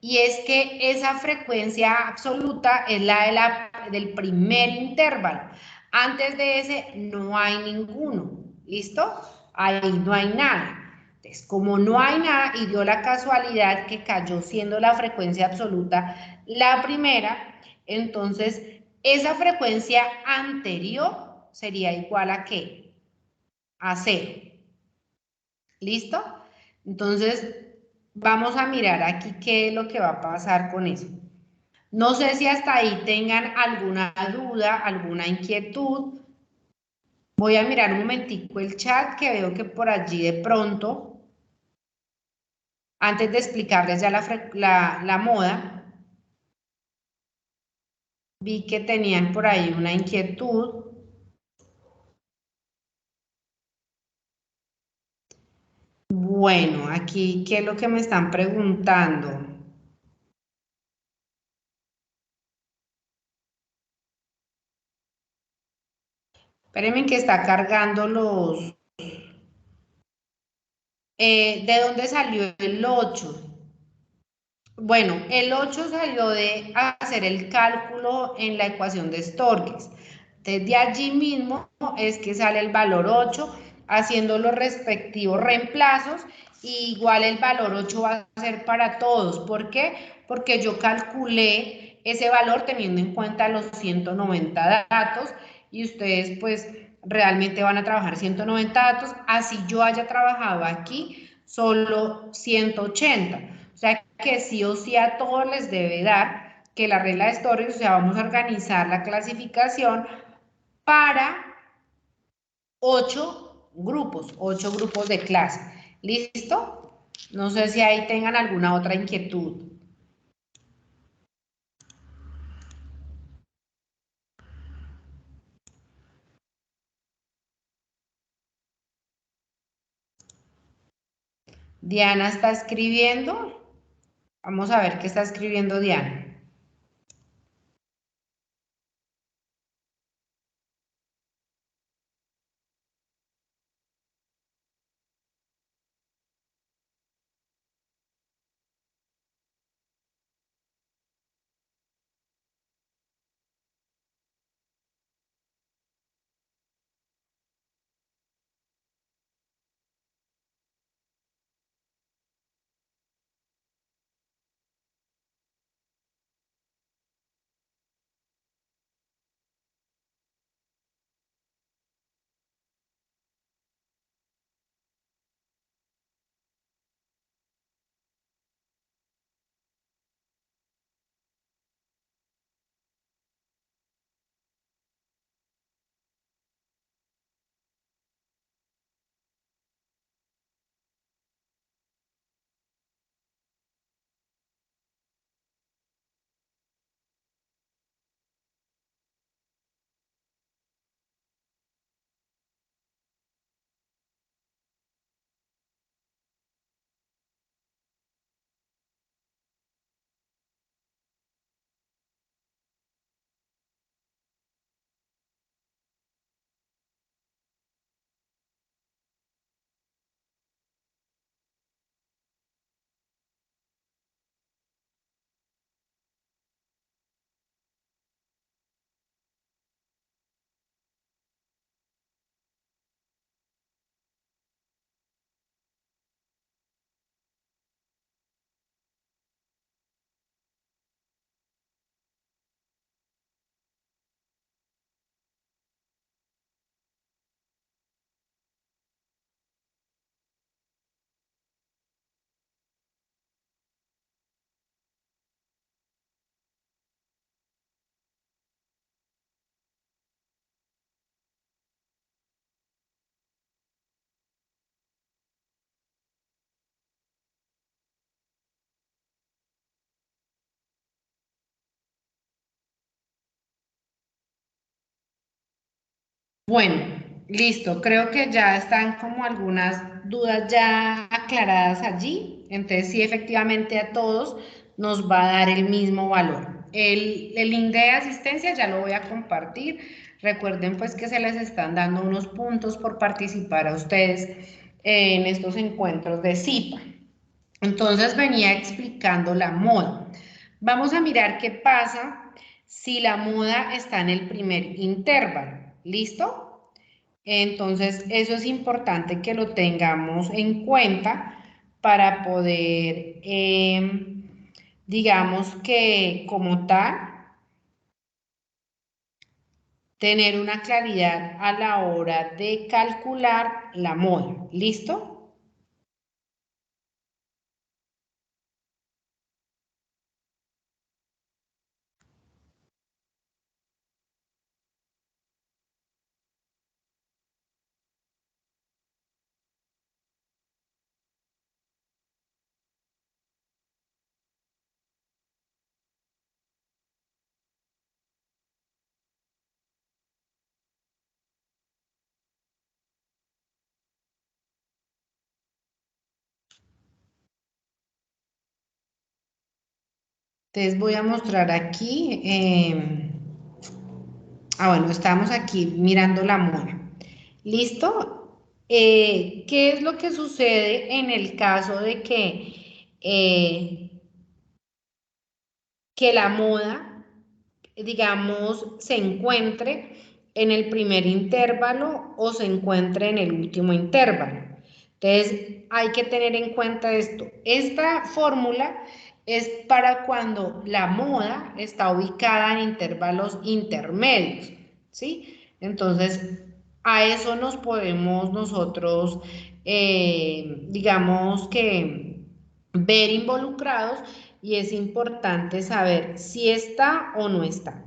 y es que esa frecuencia absoluta es la del primer intervalo. Antes de ese no hay ninguno, ¿listo? Ahí no hay nada. Entonces, como no hay nada y dio la casualidad que cayó siendo la frecuencia absoluta la primera, entonces esa frecuencia anterior sería igual a ¿qué? A 0. ¿Listo? Entonces, vamos a mirar aquí qué es lo que va a pasar con eso. No sé si hasta ahí tengan alguna duda, alguna inquietud. Voy a mirar un momentico el chat que veo que por allí de pronto, antes de explicarles ya la moda, vi que tenían por ahí una inquietud. Bueno, aquí, ¿qué es lo que me están preguntando? Espérenme que está cargando los... ¿de dónde salió el 8? Bueno, el 8 salió de hacer el cálculo en la ecuación de Storges. Desde allí mismo es que sale el valor 8, haciendo los respectivos reemplazos, y igual el valor 8 va a ser para todos. ¿Por qué? Porque yo calculé ese valor teniendo en cuenta los 190 datos, y ustedes pues realmente van a trabajar 190 datos, así yo haya trabajado aquí solo 180. O sea que sí o sí a todos les debe dar que la regla de Stories, o sea, vamos a organizar la clasificación para 8 grupos de clase. ¿Listo? No sé si ahí tengan alguna otra inquietud. Diana está escribiendo. Vamos a ver qué está escribiendo Diana. Bueno, listo. Creo que ya están como algunas dudas ya aclaradas allí. Entonces, sí, efectivamente a todos nos va a dar el mismo valor. El link de asistencia ya lo voy a compartir. Recuerden pues que se les están dando unos puntos por participar a ustedes en estos encuentros de CIPA. Entonces venía explicando la moda. Vamos a mirar qué pasa si la moda está en el primer intervalo. ¿Listo? Entonces, eso es importante que lo tengamos en cuenta para poder, digamos que como tal, tener una claridad a la hora de calcular la moda. ¿Listo? Entonces voy a mostrar aquí. Bueno, estamos aquí mirando la moda. ¿Listo? ¿Qué es lo que sucede en el caso de que la moda, digamos, se encuentre en el primer intervalo o se encuentre en el último intervalo? Entonces, hay que tener en cuenta esto. Esta fórmula es para cuando la moda está ubicada en intervalos intermedios, ¿sí? Entonces, a eso nos podemos nosotros, digamos que ver involucrados y es importante saber si está o no está.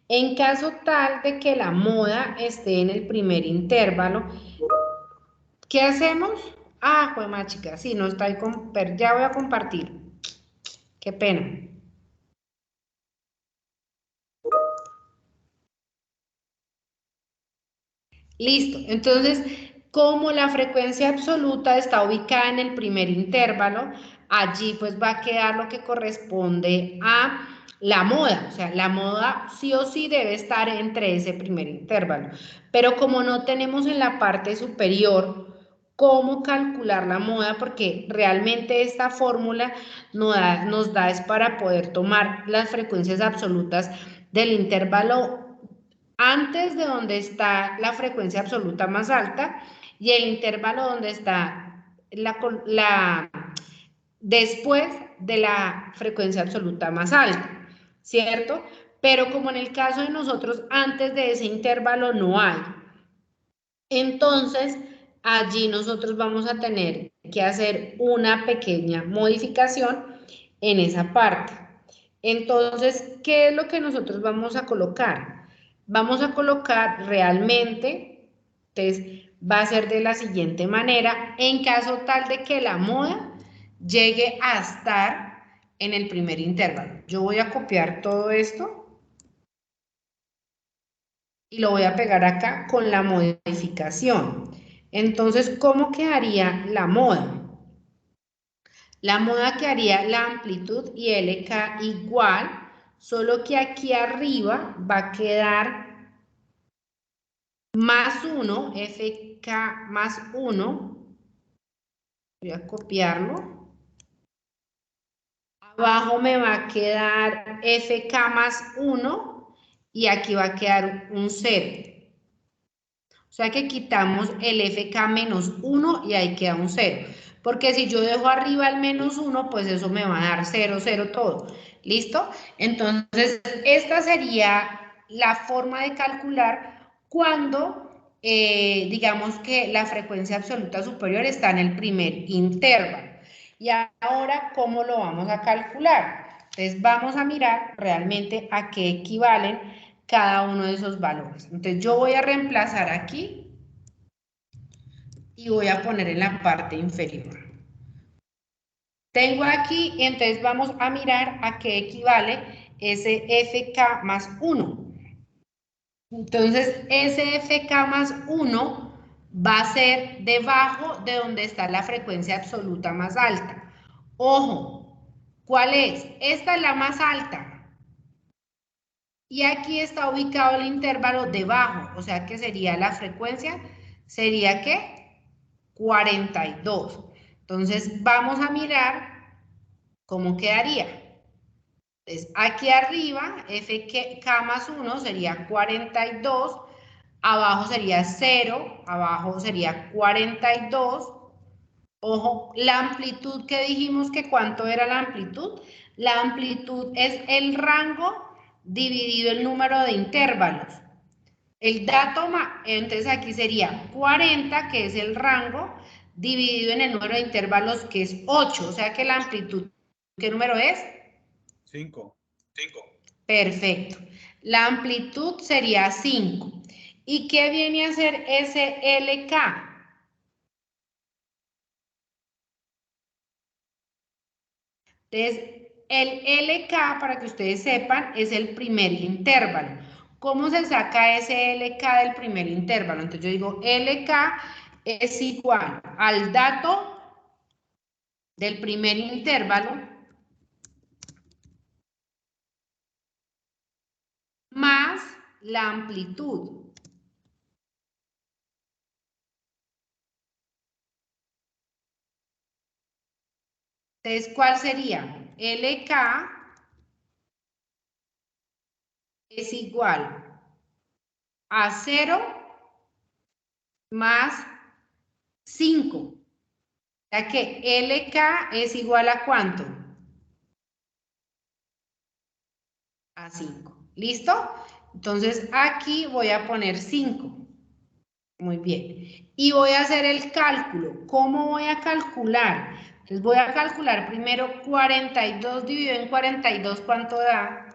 En caso tal de que la moda esté en el primer intervalo, ¿qué hacemos? Ah, pues más chica, sí, no está ahí, ya voy a compartir. Qué pena. Listo, entonces, como la frecuencia absoluta está ubicada en el primer intervalo, allí pues va a quedar lo que corresponde a la moda, o sea, la moda sí o sí debe estar entre ese primer intervalo, pero como no tenemos en la parte superior cómo calcular la moda, porque realmente esta fórmula nos da es para poder tomar las frecuencias absolutas del intervalo antes de donde está la frecuencia absoluta más alta y el intervalo donde está después de la frecuencia absoluta más alta, ¿cierto? Pero como en el caso de nosotros, antes de ese intervalo no hay. Entonces, allí nosotros vamos a tener que hacer una pequeña modificación en esa parte. Entonces, ¿qué es lo que nosotros vamos a colocar? Vamos a colocar realmente, entonces va a ser de la siguiente manera, en caso tal de que la moda llegue a estar en el primer intervalo. Yo voy a copiar todo esto y lo voy a pegar acá con la modificación. Entonces, ¿cómo quedaría la moda? La moda quedaría la amplitud y LK igual, solo que aquí arriba va a quedar más 1, FK más 1. Voy a copiarlo. Abajo me va a quedar FK más 1 y aquí va a quedar un 0. O sea que quitamos el FK menos 1 y ahí queda un 0. Porque si yo dejo arriba el menos 1, pues eso me va a dar 0, 0 todo. ¿Listo? Entonces, esta sería la forma de calcular cuando, digamos que la frecuencia absoluta superior está en el primer intervalo. Y ahora, ¿cómo lo vamos a calcular? Entonces, vamos a mirar realmente a qué equivalen cada uno de esos valores. Entonces yo voy a reemplazar aquí y voy a poner en la parte inferior. Tengo aquí, entonces vamos a mirar a qué equivale ese FK más 1. Entonces ese FK más 1 va a ser debajo de donde está la frecuencia absoluta más alta. Ojo, ¿cuál es? Esta es la más alta. Y aquí está ubicado el intervalo debajo, o sea que sería la frecuencia, ¿sería qué? 42. Entonces vamos a mirar cómo quedaría. Entonces aquí arriba, FK más 1 sería 42, abajo sería 0, abajo sería 42. Ojo, la amplitud que dijimos que cuánto era la amplitud. La amplitud es el rango dividido el número de intervalos. El dato entonces aquí sería 40, que es el rango, dividido en el número de intervalos, que es 8. O sea que la amplitud, ¿qué número es? 5. Perfecto. La amplitud sería 5. ¿Y qué viene a ser ese LK? Entonces, el LK, para que ustedes sepan, es el primer intervalo. ¿Cómo se saca ese LK del primer intervalo? Entonces yo digo, LK es igual al dato del primer intervalo más la amplitud. Entonces, ¿cuál sería? LK es igual a 0 más 5. O sea que LK es igual a ¿cuánto? A 5. ¿Listo? Entonces aquí voy a poner 5. Muy bien. Y voy a hacer el cálculo. ¿Cómo voy a calcular? Entonces voy a calcular primero 42 dividido en 42, ¿cuánto da?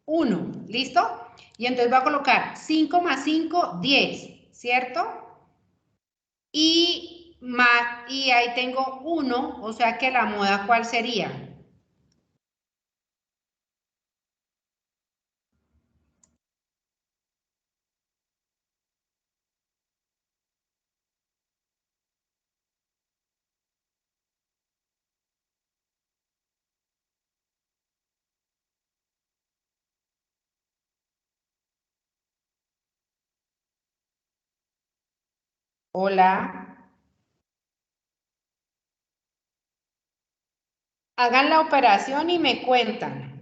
1, ¿listo? Y entonces voy a colocar 5 más 5, 10, ¿cierto? Y ahí tengo 1, o sea que la moda, ¿cuál sería? Hola. Hagan la operación y me cuentan.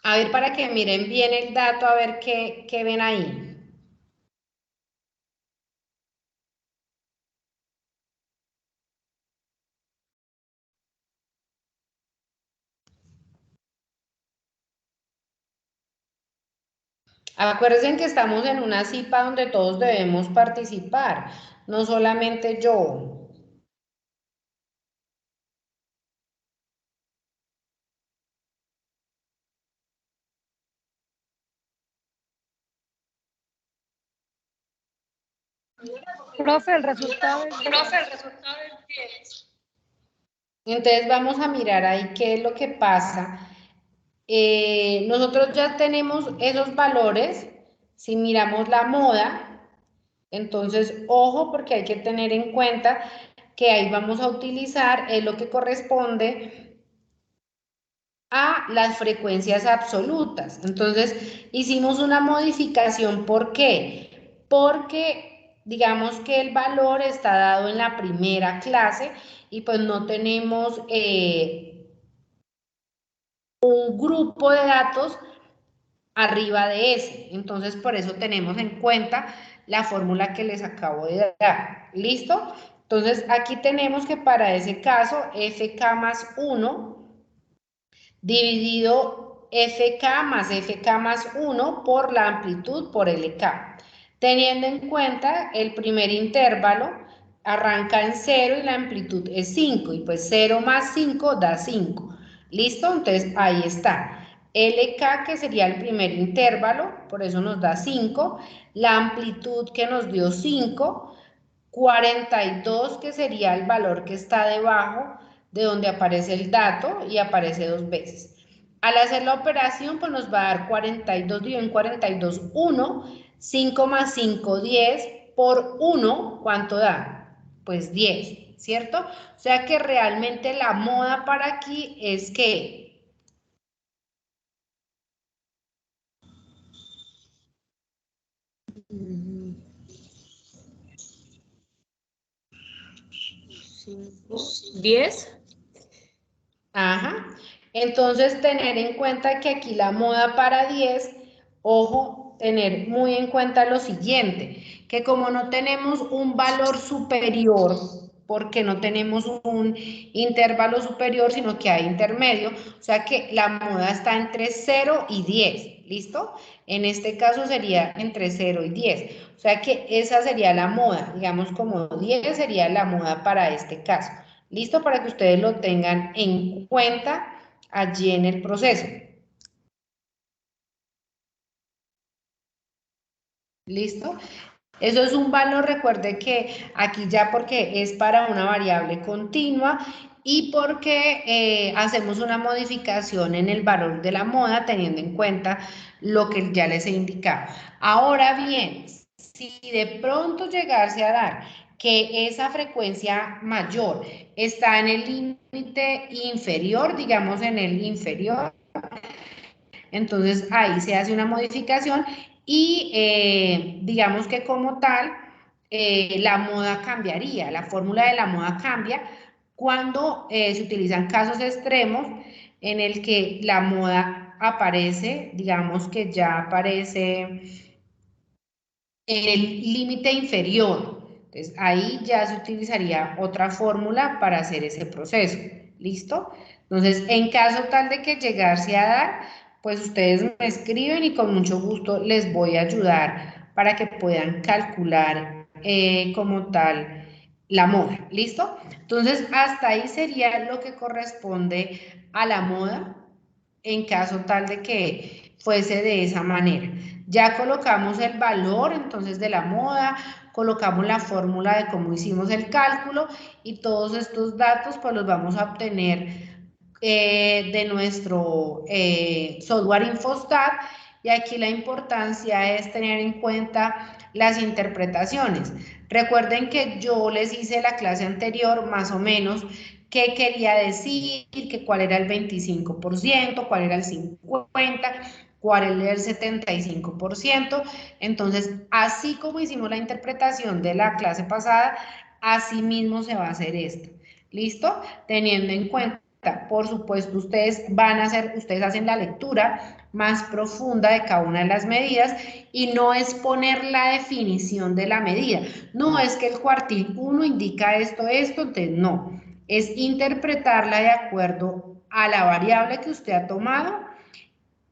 A ver, para que miren bien el dato, a ver qué ven ahí. Acuérdense que estamos en una CIPA donde todos debemos participar, no solamente yo. Profe, el resultado es 10. Entonces vamos a mirar ahí qué es lo que pasa. Nosotros ya tenemos esos valores. Si miramos la moda, entonces ojo porque hay que tener en cuenta que ahí vamos a utilizar lo que corresponde a las frecuencias absolutas. Entonces hicimos una modificación. ¿Por qué? Porque digamos que el valor está dado en la primera clase y pues no tenemos un grupo de datos arriba de ese. Entonces, por eso tenemos en cuenta la fórmula que les acabo de dar. ¿Listo? Entonces, aquí tenemos que para ese caso, FK más 1 dividido FK más 1 por la amplitud por LK. Teniendo en cuenta el primer intervalo, arranca en 0 y la amplitud es 5. Y pues 0 más 5 da 5. ¿Listo? Entonces, ahí está. LK, que sería el primer intervalo, por eso nos da 5. La amplitud que nos dio 5. 42, que sería el valor que está debajo de donde aparece el dato y aparece 2 veces. Al hacer la operación, pues nos va a dar 42 dividido en 42, 1. 5 más 5, 10. Por 1, ¿cuánto da? Pues 10, ¿cierto? O sea que realmente la moda para aquí es que... ¿10? Ajá. Entonces, tener en cuenta que aquí la moda para 10, ojo, tener muy en cuenta lo siguiente, que como no tenemos un valor superior, porque no tenemos un intervalo superior, sino que hay intermedio, o sea que la moda está entre 0 y 10, ¿listo? En este caso sería entre 0 y 10, o sea que esa sería la moda, digamos como 10 sería la moda para este caso. ¿Listo? Para que ustedes lo tengan en cuenta allí en el proceso. ¿Listo? Eso es un valor, recuerde que aquí ya porque es para una variable continua y porque hacemos una modificación en el valor de la moda teniendo en cuenta lo que ya les he indicado. Ahora bien, si de pronto llegase a dar que esa frecuencia mayor está en el límite inferior, digamos en el inferior, entonces ahí se hace una modificación y digamos que como tal, la moda cambiaría, la fórmula de la moda cambia cuando se utilizan casos extremos en el que la moda aparece, digamos que ya aparece en el límite inferior. Entonces, ahí ya se utilizaría otra fórmula para hacer ese proceso. ¿Listo? Entonces, en caso tal de que llegase a dar, pues ustedes me escriben y con mucho gusto les voy a ayudar para que puedan calcular como tal la moda. ¿Listo? Entonces, hasta ahí sería lo que corresponde a la moda en caso tal de que fuese de esa manera. Ya colocamos el valor entonces de la moda, colocamos la fórmula de cómo hicimos el cálculo y todos estos datos pues los vamos a obtener de nuestro software Infostat, y aquí la importancia es tener en cuenta las interpretaciones. Recuerden que yo les hice la clase anterior más o menos qué quería decir, que cuál era el 25%, cuál era el 50%, cuál era el 75%. Entonces, así como hicimos la interpretación de la clase pasada, así mismo se va a hacer esta. ¿Listo? Teniendo en cuenta, por supuesto, ustedes hacen la lectura más profunda de cada una de las medidas y no es poner la definición de la medida. No es que el cuartil 1 indica esto, entonces no. Es interpretarla de acuerdo a la variable que usted ha tomado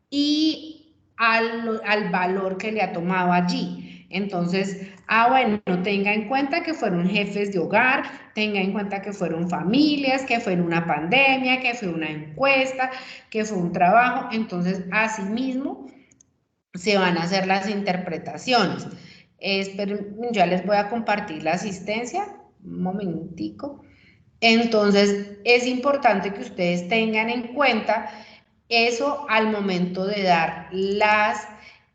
y al valor que le ha tomado allí. Entonces, bueno, tenga en cuenta que fueron jefes de hogar, tenga en cuenta que fueron familias, que fue una pandemia, que fue una encuesta, que fue un trabajo. Entonces, así mismo se van a hacer las interpretaciones. Ya les voy a compartir la asistencia, un momentico. Entonces, es importante que ustedes tengan en cuenta eso al momento de dar las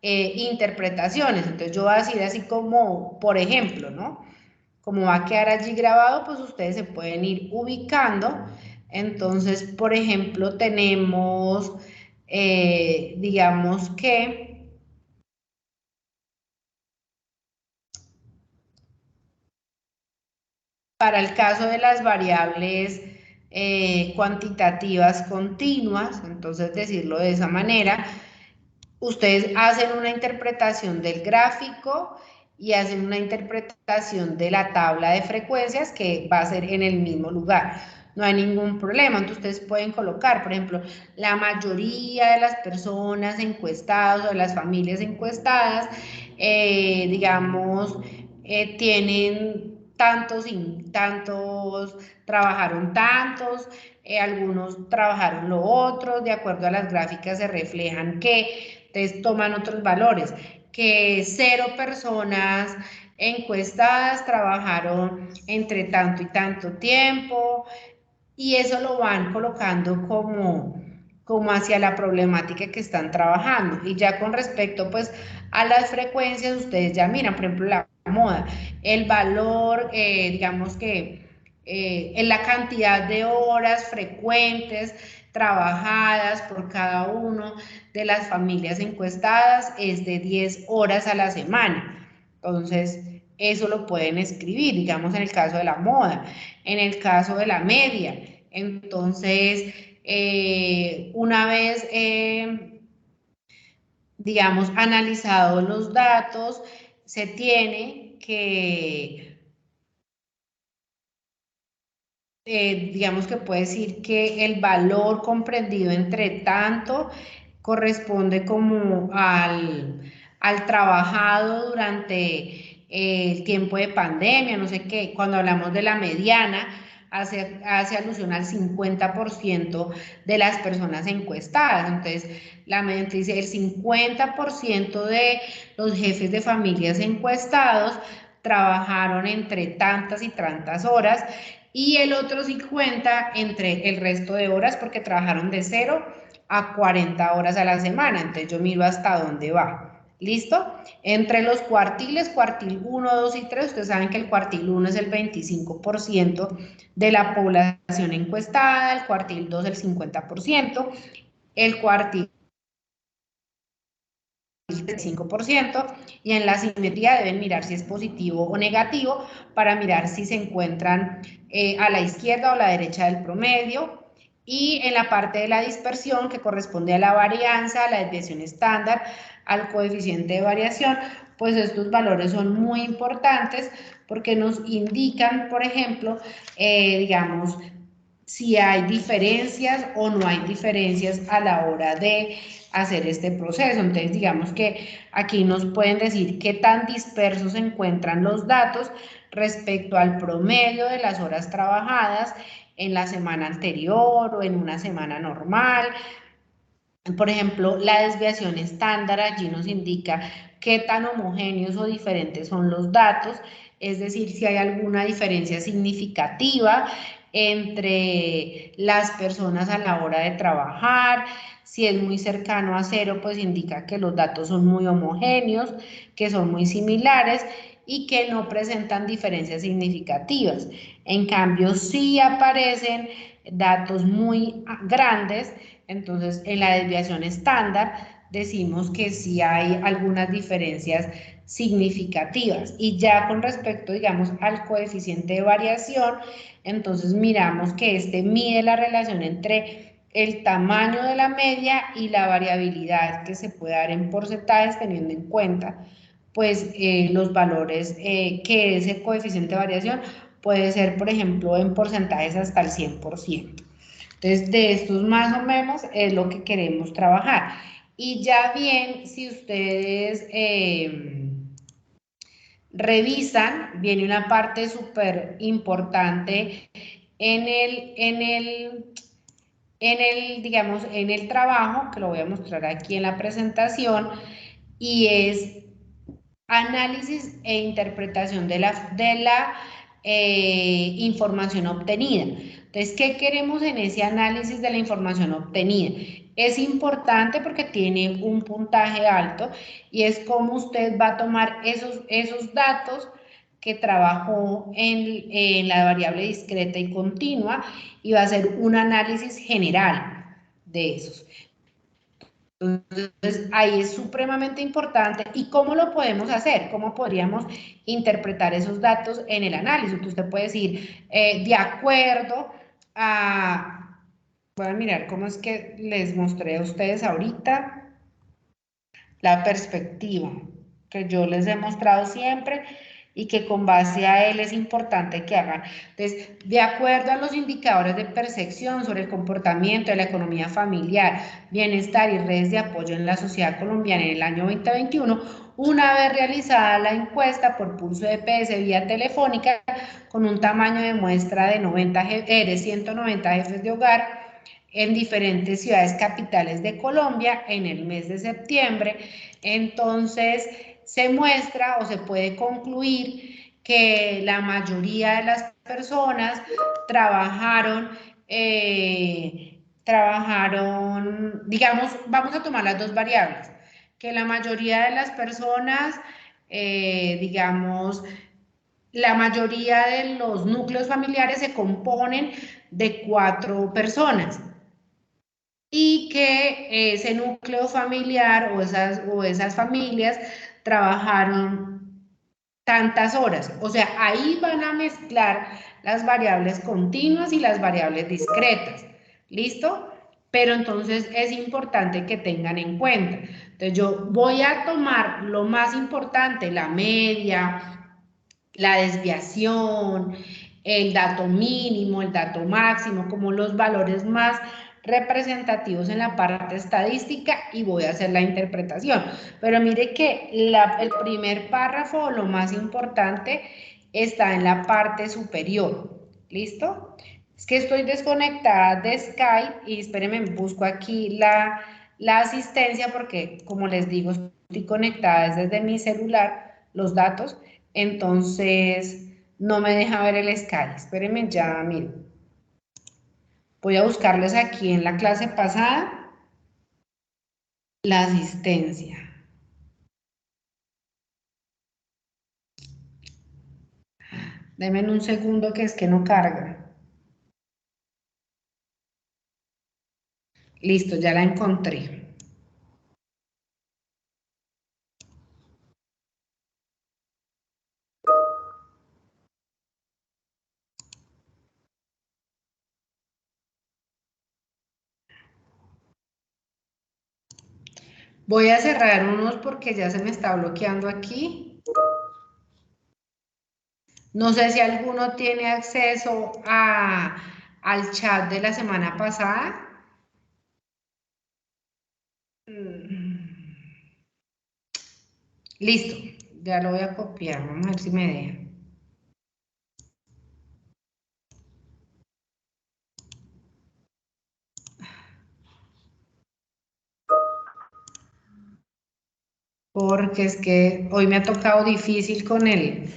interpretaciones. Entonces, yo voy a decir así como, por ejemplo, ¿no? Como va a quedar allí grabado, pues ustedes se pueden ir ubicando. Entonces, por ejemplo, tenemos, digamos que para el caso de las variables cuantitativas continuas, entonces decirlo de esa manera, ustedes hacen una interpretación del gráfico y hacen una interpretación de la tabla de frecuencias que va a ser en el mismo lugar. No hay ningún problema. Entonces ustedes pueden colocar, por ejemplo, la mayoría de las personas encuestadas o de las familias encuestadas, digamos, tienen tantos y tantos, trabajaron tantos, algunos trabajaron lo otro, de acuerdo a las gráficas se reflejan que entonces toman otros valores, que 0 personas encuestadas trabajaron entre tanto y tanto tiempo, y eso lo van colocando como hacia la problemática que están trabajando. Y ya con respecto pues a las frecuencias, ustedes ya miran, por ejemplo, la moda, el valor, digamos que en la cantidad de horas frecuentes trabajadas por cada uno de las familias encuestadas es de 10 horas a la semana. Entonces, eso lo pueden escribir, digamos, en el caso de la moda, en el caso de la media. Entonces, una vez, digamos, analizados los datos, se tiene que, digamos que puede decir que el valor comprendido entre tanto corresponde como al trabajado durante el tiempo de pandemia, no sé qué. Cuando hablamos de la mediana, hace alusión al 50% de las personas encuestadas. Entonces, la mediana dice el 50% de los jefes de familias encuestados trabajaron entre tantas y tantas horas, y el otro 50 entre el resto de horas porque trabajaron de 0 a 40 horas a la semana. Entonces yo miro hasta dónde va. ¿Listo? Entre los cuartiles, cuartil 1, 2 y 3, ustedes saben que el cuartil 1 es el 25% de la población encuestada, el cuartil 2 el 50%, el cuartil del 5%, y en la simetría deben mirar si es positivo o negativo para mirar si se encuentran a la izquierda o a la derecha del promedio. Y en la parte de la dispersión, que corresponde a la varianza, a la desviación estándar, al coeficiente de variación, pues estos valores son muy importantes porque nos indican, por ejemplo, digamos, si hay diferencias o no hay diferencias a la hora de hacer este proceso. Entonces, digamos que aquí nos pueden decir qué tan dispersos se encuentran los datos respecto al promedio de las horas trabajadas en la semana anterior o en una semana normal. Por ejemplo, la desviación estándar allí nos indica qué tan homogéneos o diferentes son los datos, es decir, si hay alguna diferencia significativa entre las personas a la hora de trabajar. Si es muy cercano a cero, pues indica que los datos son muy homogéneos, que son muy similares y que no presentan diferencias significativas. En cambio, sí aparecen datos muy grandes. Entonces, en la desviación estándar decimos que sí hay algunas diferencias significativas. Y ya con respecto, digamos, al coeficiente de variación, entonces miramos que este mide la relación entre el tamaño de la media y la variabilidad que se puede dar en porcentajes, teniendo en cuenta pues los valores que ese coeficiente de variación puede ser, por ejemplo, en porcentajes hasta el 100%. Entonces, de estos más o menos es lo que queremos trabajar. Y ya bien, si ustedes revisan, viene una parte súper importante digamos, en el trabajo, que lo voy a mostrar aquí en la presentación, y es análisis e interpretación de la información obtenida. Entonces, ¿qué queremos en ese análisis de la información obtenida? Es importante porque tiene un puntaje alto y es cómo usted va a tomar esos datos que trabajó en la variable discreta y continua y va a hacer un análisis general de esos. Entonces, ahí es supremamente importante. ¿Y cómo lo podemos hacer? ¿Cómo podríamos interpretar esos datos en el análisis? Entonces, usted puede decir, de acuerdo a... Voy a mirar cómo es que les mostré a ustedes ahorita la perspectiva que yo les he mostrado siempre y que con base a él es importante que hagan. Entonces, de acuerdo a los indicadores de percepción sobre el comportamiento de la economía familiar, bienestar y redes de apoyo en la sociedad colombiana en el año 2021, una vez realizada la encuesta por pulso de PS vía telefónica, con un tamaño de muestra de 190 jefes de hogar, en diferentes ciudades capitales de Colombia en el mes de septiembre, entonces se muestra o se puede concluir que la mayoría de las personas trabajaron, digamos, vamos a tomar las dos variables, que la mayoría de las personas, digamos, la mayoría de los núcleos familiares se componen de 4 personas y que ese núcleo familiar o esas familias trabajaron tantas horas. O sea, ahí van a mezclar las variables continuas y las variables discretas. ¿Listo? Pero entonces es importante que tengan en cuenta. Entonces yo voy a tomar lo más importante, la media, la desviación, el dato mínimo, el dato máximo, como los valores más representativos en la parte estadística y voy a hacer la interpretación. Pero mire que el primer párrafo, lo más importante, está en la parte superior. ¿Listo? Es que estoy desconectada de Skype y espérenme, busco aquí la asistencia porque, como les digo, estoy conectada desde mi celular, los datos, entonces no me deja ver el Skype. Espérenme ya, miren. Voy a buscarles aquí en la clase pasada la asistencia. Denme un segundo que es que no carga. Listo, ya la encontré. Voy a cerrar unos porque ya se me está bloqueando aquí. No sé si alguno tiene acceso al chat de la semana pasada. Listo, ya lo voy a copiar. Vamos a ver si me deja. Porque es que hoy me ha tocado difícil con el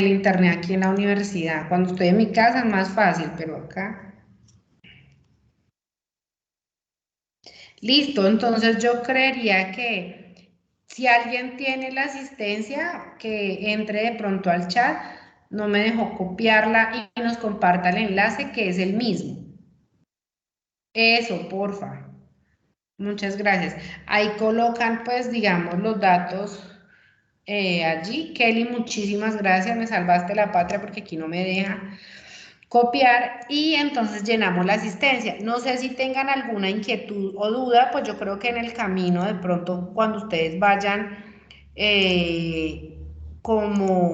internet aquí en la universidad. Cuando estoy en mi casa es más fácil, pero acá. Listo, entonces yo creería que si alguien tiene la asistencia, que entre de pronto al chat, no me dejó copiarla y nos comparta el enlace que es el mismo. Eso, porfa. Muchas gracias. Ahí colocan, pues, digamos, los datos allí. Kelly, muchísimas gracias. Me salvaste la patria porque aquí no me deja copiar y entonces llenamos la asistencia. No sé si tengan alguna inquietud o duda, pues yo creo que en el camino de pronto cuando ustedes vayan como